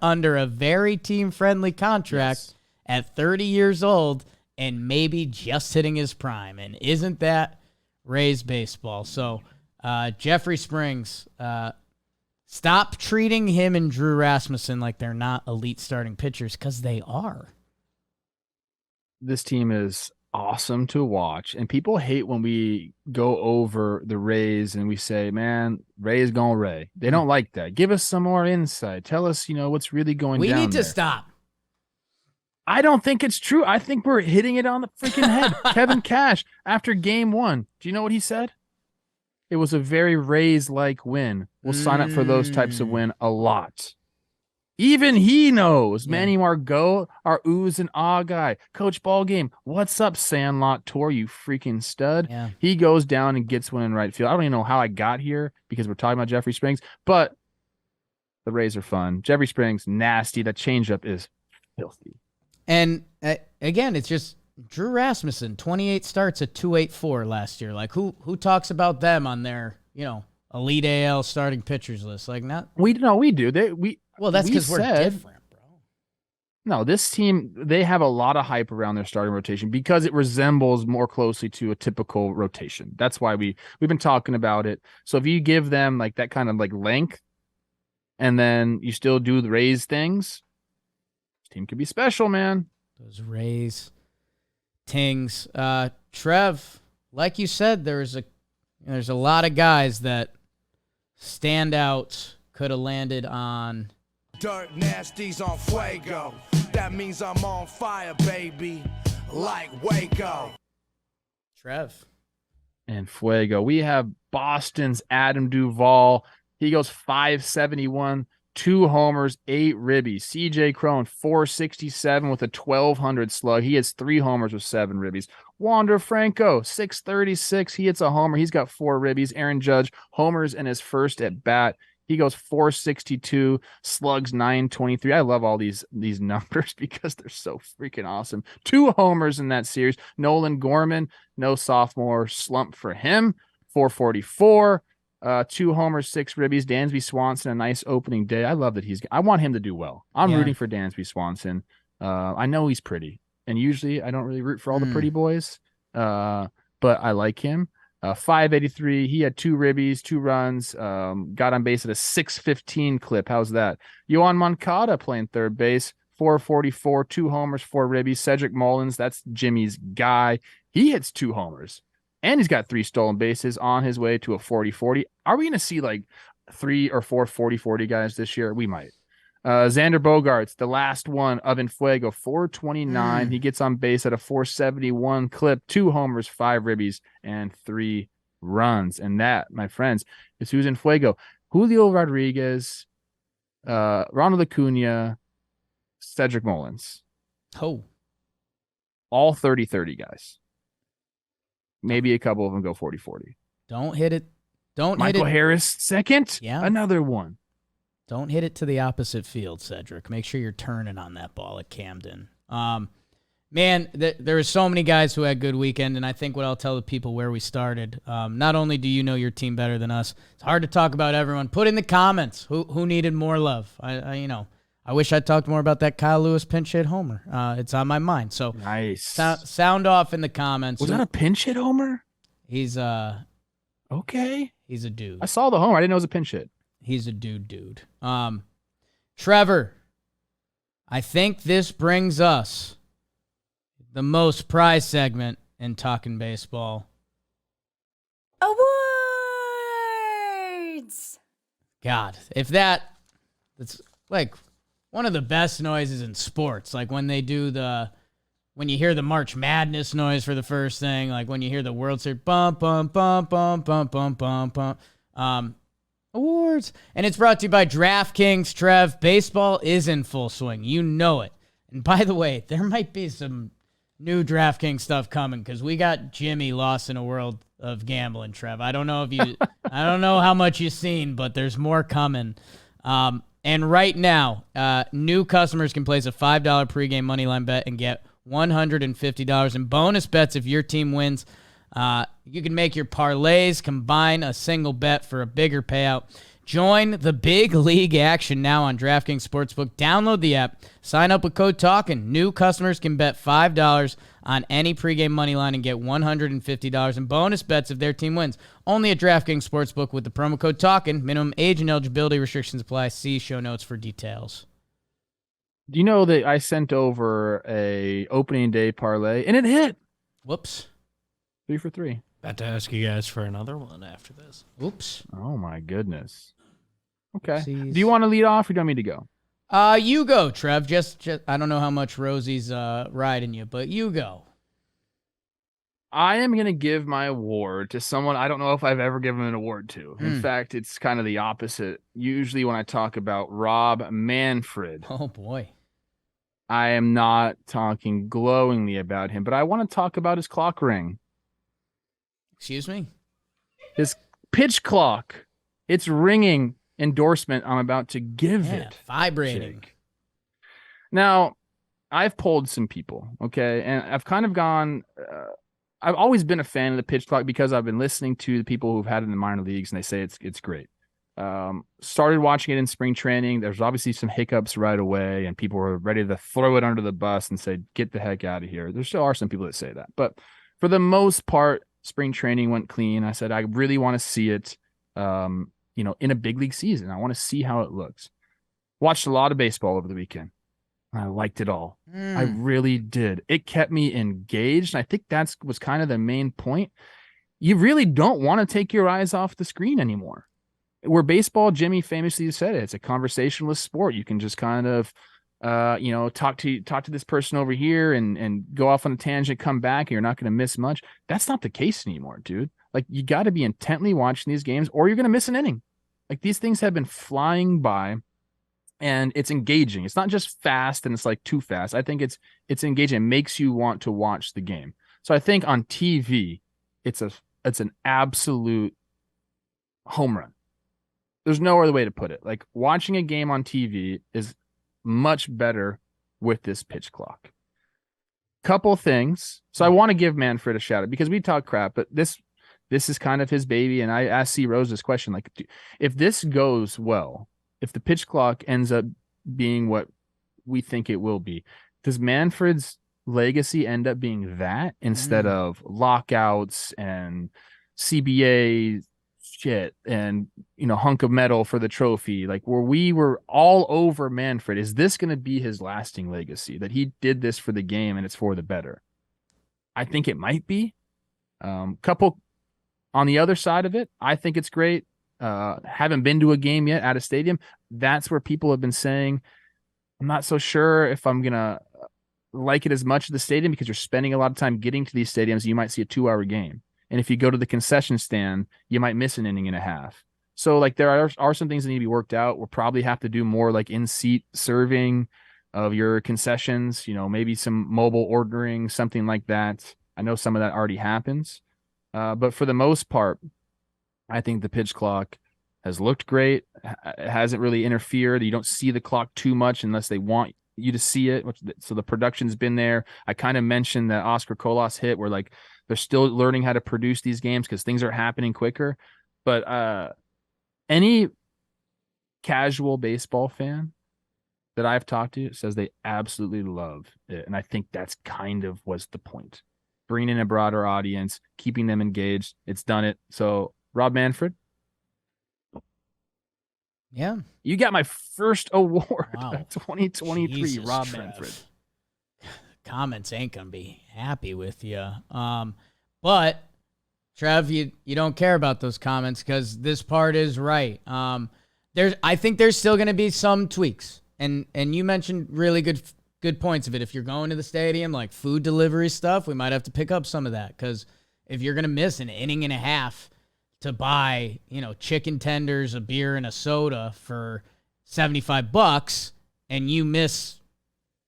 under a very team-friendly contract at 30 years old and maybe just hitting his prime. And isn't that Rays baseball? So Jeffrey Springs, stop treating him and Drew Rasmussen like they're not elite starting pitchers, because they are. this team is awesome to watch. And people hate when we go over the Rays and we say, man, Rays gone Ray. They don't like that. Give us some more insight. Tell us, what's really going We down need to there. stop. I don't think it's true. I think we're hitting it on the freaking head. Kevin Cash, after game 1, do you know what he said? It was a very Rays-like win. We'll sign up for those types of win a lot. Even he knows. Yeah. Manny Margot, our oohs and ah guy. Coach Ballgame, what's up, Sandlot Tour, you freaking stud? Yeah. He goes down and gets one in right field. I don't even know how I got here because we're talking about Jeffrey Springs, but the Rays are fun. Jeffrey Springs, nasty. That changeup is filthy. And again, it's just Drew Rasmussen, 28 starts at 284 last year. Like who talks about them on their, elite AL starting pitchers list? Like not We do. that's because we're different, bro. No, this team, they have a lot of hype around their starting rotation because it resembles more closely to a typical rotation. That's why we've been talking about it. So if you give them like that kind of like length and then you still do the Rays things, this team could be special, man. Those Rays, Tings, Trev, like you said, there's a lot of guys that stand out, could have landed on Dirt nasties on Fuego. That means I'm on fire, baby. Like Waco. Trev. And Fuego. We have Boston's Adam Duvall. He goes 571, 2 homers, 8 ribbies. CJ Cron, 467 with a 1200 slug. He hits 3 homers with 7 ribbies. Wander Franco, 636. He hits a homer. He's got 4 ribbies. Aaron Judge, homers in his first at bat. He goes 462, slugs 923. I love all these numbers because they're so freaking awesome. 2 homers in that series. Nolan Gorman, no sophomore slump for him. 444, 2 homers, 6 ribbies. Dansby Swanson, a nice opening day. I love that I want him to do well. I'm rooting for Dansby Swanson. I know he's pretty, and usually I don't really root for all the pretty boys, but I like him. 583. He had 2 ribbies, 2 runs, got on base at a 615 clip. How's that? Yohan Moncada playing third base, 444, 2 homers, 4 ribbies. Cedric Mullins, that's Jimmy's guy. He hits 2 homers, and he's got 3 stolen bases on his way to a 40-40. Are we going to see like 3 or 4 40-40 guys this year? We might. Xander Bogaerts, the last one of Fuego, 429. He gets on base at a 471 clip, 2 homers, 5 ribbies, and 3 runs. And that, my friends, is who's in Fuego. Julio Rodriguez, Ronald Acuna, Cedric Mullins. Oh. All 30-30 guys. Maybe a couple of them go 40-40. Don't hit it. Michael Harris, second. Yeah. Another one. Don't hit it to the opposite field, Cedric. Make sure you're turning on that ball at Camden. Man, there are so many guys who had good weekend, and I think what I'll tell the people where we started, not only do you know your team better than us, it's hard to talk about everyone. Put in the comments who needed more love. I wish I talked more about that Kyle Lewis pinch hit homer. It's on my mind. So nice. Sound off in the comments. Was that a pinch hit homer? He's okay. He's a dude. I saw the homer. I didn't know it was a pinch hit. He's a dude. Trevor, I think this brings us the most prized segment in Talkin' Baseball. Awards! God, that's like one of the best noises in sports. Like when they do when you hear the March Madness noise for the first thing, like when you hear the World Series, bum, bum, bum, bum, bum, bum, bum, bum. Awards. And it's brought to you by DraftKings. Trev, baseball is in full swing. You know it. And by the way, there might be some new DraftKings stuff coming because we got Jimmy lost in a world of gambling, Trev. I don't know how much you've seen, but there's more coming. And right now, new customers can place a $5 pregame moneyline bet and get $150 in bonus bets if your team wins. You can make your parlays, combine a single bet for a bigger payout. Join the big league action now on DraftKings Sportsbook. Download the app. Sign up with code TALKIN. New customers can bet $5 on any pregame money line and get $150 in bonus bets if their team wins. Only at DraftKings Sportsbook with the promo code TALKIN. Minimum age and eligibility restrictions apply. See show notes for details. Do you know that I sent over a opening day parlay and it hit Whoops. 3 for 3? About to ask you guys for another one after this. Oops. Oh my goodness. Okay. Oopsies. Do you want to lead off or do you want me to go? You go, Trev. Just I don't know how much Rosie's riding you, but you go. I am going to give my award to someone I don't know if I've ever given an award to. In fact, it's kind of the opposite. Usually when I talk about Rob Manfred, Oh boy. I am not talking glowingly about him, but I want to talk about his clock ring. Excuse me? His pitch clock. It's ringing endorsement I'm about to give it. Vibrating. Jake. Now, I've polled some people, okay? And I've kind of gone... I've always been a fan of the pitch clock because I've been listening to the people who've had it in the minor leagues, and they say it's great. Started watching it in spring training. There's obviously some hiccups right away, and people were ready to throw it under the bus and say, get the heck out of here. There still are some people that say that. But for the most part, spring training went clean. I said, I really want to see it, in a big league season. I want to see how it looks. Watched a lot of baseball over the weekend. I liked it all. I really did. It kept me engaged. I think that was kind of the main point. You really don't want to take your eyes off the screen anymore. Where baseball, Jimmy famously said it's a conversationalist sport. You can just kind of, talk to this person over here and go off on a tangent, come back, and you're not going to miss much. That's not the case anymore, dude. Like, you got to be intently watching these games or you're going to miss an inning. Like, these things have been flying by. And it's engaging. It's not just fast and it's like too fast. I think it's engaging. It makes you want to watch the game. So I think on TV, it's an absolute home run. There's no other way to put it. Like, watching a game on TV is much better with this pitch clock. Couple things. So I want to give Manfred a shout out because we talk crap, but this is kind of his baby. And I asked C Rose this question, like, if this goes well, if the pitch clock ends up being what we think it will be, does Manfred's legacy end up being that instead of lockouts and CBA shit and, hunk of metal for the trophy? Like, where we were all over Manfred, is this going to be his lasting legacy, that he did this for the game and it's for the better? I think it might be. Couple on the other side of it, I think it's great. Haven't been to a game yet at a stadium. That's where people have been saying, I'm not so sure if I'm going to like it as much at the stadium because you're spending a lot of time getting to these stadiums. You might see a 2-hour game. And if you go to the concession stand, you might miss an inning and a half. So like there are some things that need to be worked out. We'll probably have to do more like in-seat serving of your concessions, maybe some mobile ordering, something like that. I know some of that already happens. But for the most part, I think the pitch clock has looked great. It hasn't really interfered. You don't see the clock too much unless they want you to see it. So the production's been there. I kind of mentioned that Oscar Colas hit where like they're still learning how to produce these games because things are happening quicker. But any casual baseball fan that I've talked to says they absolutely love it. And I think that's kind of was the point. Bringing in a broader audience, keeping them engaged. It's done it. So Rob Manfred. Yeah. You got my first award. Wow. 2023, Jesus, Rob Trev. Manfred. Comments ain't going to be happy with you. But, Trev, you don't care about those comments because this part is right. I think there's still going to be some tweaks. And you mentioned really good points of it. If you're going to the stadium, like food delivery stuff, we might have to pick up some of that because if you're going to miss an inning and a half to buy, chicken tenders, a beer, and a soda for $75 and you miss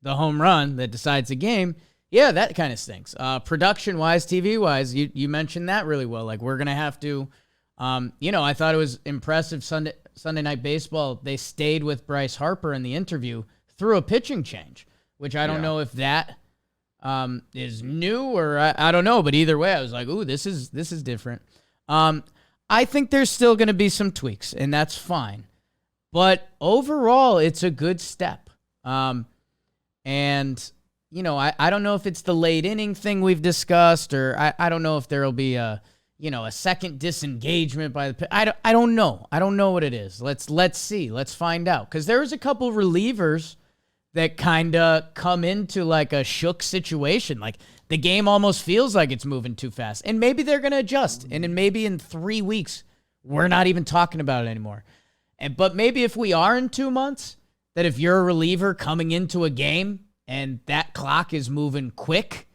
the home run that decides the game, yeah, that kind of stinks. Production-wise, TV-wise, you mentioned that really well. Like, we're going to have to, I thought it was impressive Sunday Night Baseball. They stayed with Bryce Harper in the interview through a pitching change, which I don't know if that is new or I don't know. But either way, I was like, ooh, this is different. I think there's still going to be some tweaks, and that's fine. But overall, it's a good step. And, I don't know if it's the late inning thing we've discussed, or I don't know if there'll be a second disengagement by the I don't know. I don't know what it is. Let's see. Let's find out. Because there was a couple relievers that kind of come into like a shook situation. Like the game almost feels like it's moving too fast. And maybe they're going to adjust. And then maybe in 3 weeks, we're not even talking about it anymore. But maybe if we are in 2 months, that if you're a reliever coming into a game and that clock is moving quick,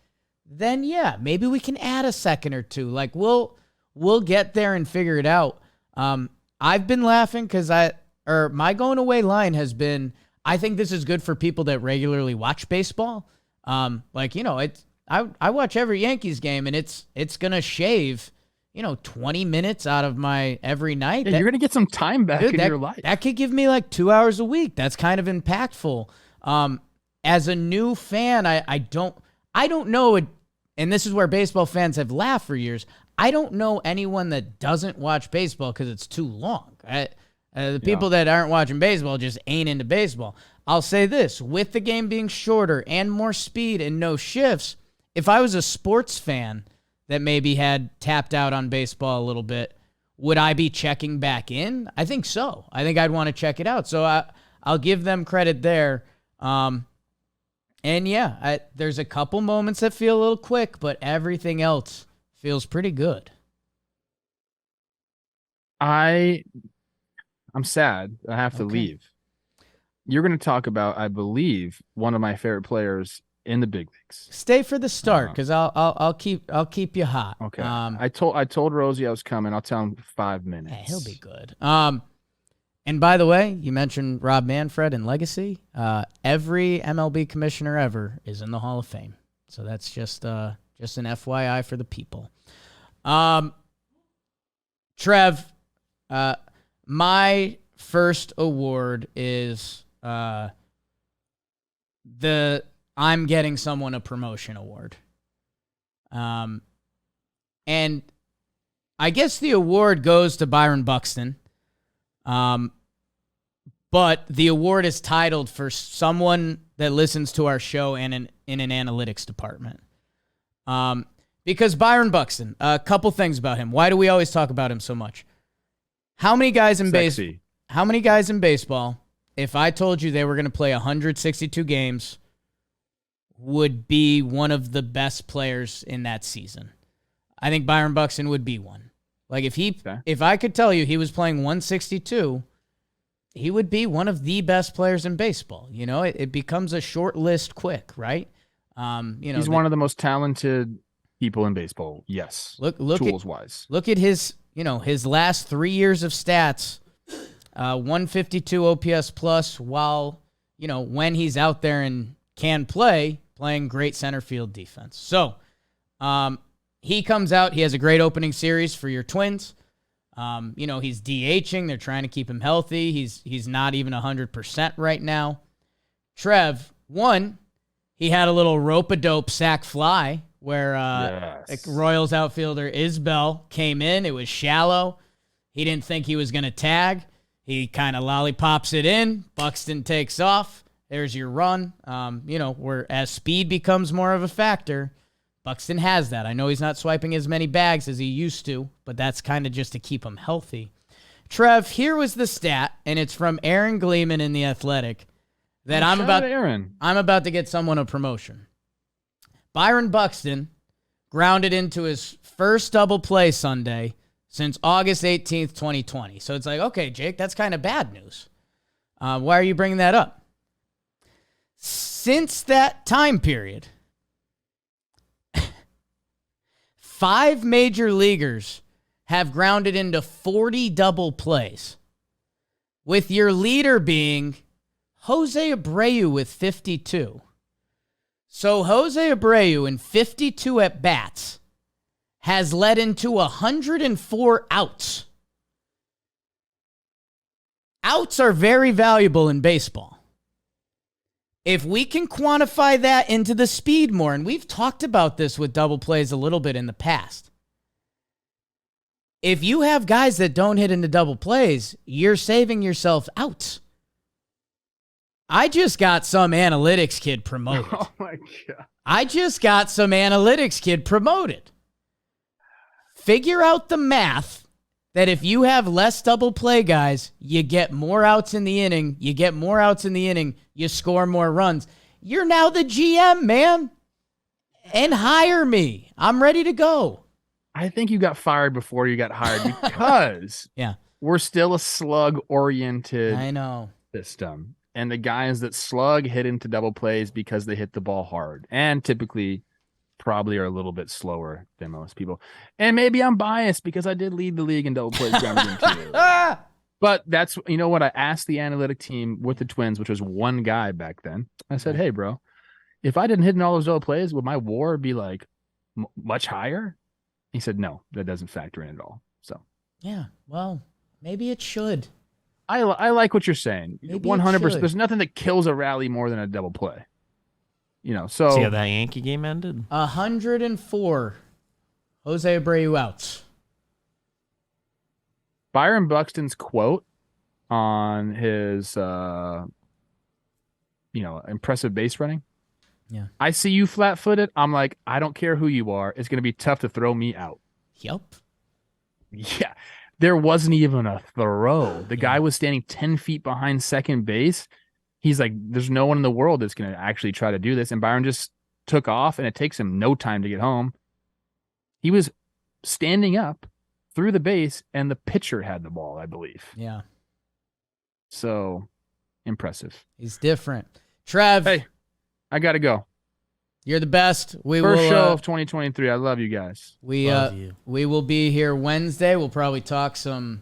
then yeah, maybe we can add a second or two. Like we'll get there and figure it out. I've been laughing because my going away line has been, I think this is good for people that regularly watch baseball. Like, you know, I watch every Yankees game and it's going to shave, 20 minutes out of my every night. Yeah, you're going to get some time back in your life. That could give me like 2 hours a week. That's kind of impactful. As a new fan, I don't know it. And this is where baseball fans have laughed for years. I don't know anyone that doesn't watch baseball because it's too long. The people that aren't watching baseball just ain't into baseball. I'll say this, with the game being shorter and more speed and no shifts, if I was a sports fan that maybe had tapped out on baseball a little bit, would I be checking back in? I think so. I think I'd want to check it out. So I'll give them credit there. And yeah, there's a couple moments that feel a little quick, but everything else feels pretty good. I'm sad. I have to leave. You're going to talk about, I believe, one of my favorite players in the big leagues. Stay for the start because I'll keep you hot. Okay. I told Rosie I was coming. I'll tell him 5 minutes. Yeah, he'll be good. And by the way, you mentioned Rob Manfred and legacy. Every MLB commissioner ever is in the Hall of Fame. So that's just an FYI for the people. Trev, my first award is the I'm getting someone a promotion award. And I guess the award goes to Byron Buxton. But the award is titled for someone that listens to our show and in an analytics department. Because Byron Buxton, a couple things about him. Why do we always talk about him so much? How many guys in baseball, if I told you they were going to play 162 games, would be one of the best players in that season? I think Byron Buxton would be one. Like if I could tell you he was playing 162, he would be one of the best players in baseball. It becomes a short list quick, right? He's one of the most talented people in baseball. Yes. Look tools-wise. Look at his last 3 years of stats. 152 OPS plus while, when he's out there and can playing great center field defense. So, he comes out, he has a great opening series for your Twins. He's DHing. They're trying to keep him healthy. He's not even 100% right now. Trev, he had a little rope-a-dope sac fly where Royals outfielder Isbell came in. It was shallow. He didn't think he was going to tag. He kind of lollipops it in. Buxton takes off. There's your run. Where as speed becomes more of a factor, Buxton has that. I know he's not swiping as many bags as he used to, but that's kind of just to keep him healthy. Trev, here was the stat, and it's from Aaron Gleeman in The Athletic, that I'm about to get someone a promotion. Byron Buxton grounded into his first double play Sunday since August 18th, 2020. So it's like, okay, Jake, that's kind of bad news. Why are you bringing that up? Since that time period, 5 major leaguers have grounded into 40 double plays, with your leader being Jose Abreu with 52. So Jose Abreu in 52 at-bats has led into 104 outs. Outs are very valuable in baseball. If we can quantify that into the speed more, and we've talked about this with double plays a little bit in the past. If you have guys that don't hit into double plays, you're saving yourself outs. I just got some analytics kid promoted. Oh my God. I just got some analytics kid promoted. Figure out the math that if you have less double play guys, you get more outs in the inning. You score more runs. You're now the GM, man. And hire me. I'm ready to go. I think you got fired before you got hired because we're still a slug-oriented system. And the guys that slug hit into double plays because they hit the ball hard and typically probably are a little bit slower than most people. And maybe I'm biased because I did lead the league in double plays ground game too. But that's, you know what? I asked the analytic team with the Twins, which was one guy back then. I said, hey, bro, if I didn't hit in all those double plays, would my WAR be like much higher? He said, no, that doesn't factor in at all. So, yeah, well, maybe it should. I like what you're saying. Maybe 100%. There's nothing that kills a rally more than a double play. You know, so. See how that Yankee game ended? 104. Jose Abreu outs. Byron Buxton's quote on his, impressive base running. Yeah. I see you flat-footed. I'm like, I don't care who you are. It's going to be tough to throw me out. Yup. Yeah. There wasn't even a throw. The guy was standing 10 feet behind second base. He's like, there's no one in the world that's going to actually try to do this. And Byron just took off, and it takes him no time to get home. He was standing up through the base, and the pitcher had the ball, I believe. Yeah. So, impressive. He's different. Trev. Hey, I got to go. You're the best. First show of 2023. I love you guys. We will be here Wednesday. We'll probably talk some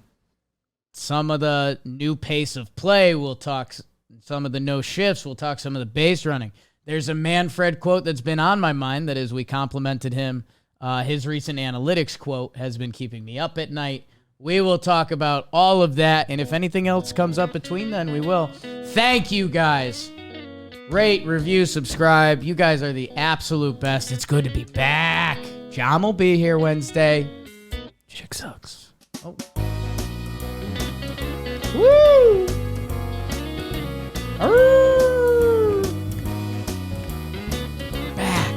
of the new pace of play. We'll talk some of the no shifts. We'll talk some of the base running. There's a Manfred quote that's been on my mind that as we complimented him, his recent analytics quote has been keeping me up at night. We will talk about all of that, and if anything else comes up between then, we will. Thank you, guys. Rate, review, subscribe. You guys are the absolute best. It's good to be back. John will be here Wednesday. Chick sucks. Oh. Woo! Arrgh! Back.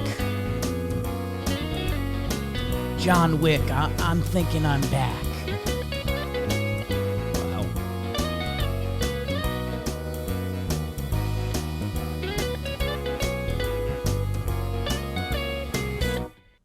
John Wick. I'm thinking I'm back.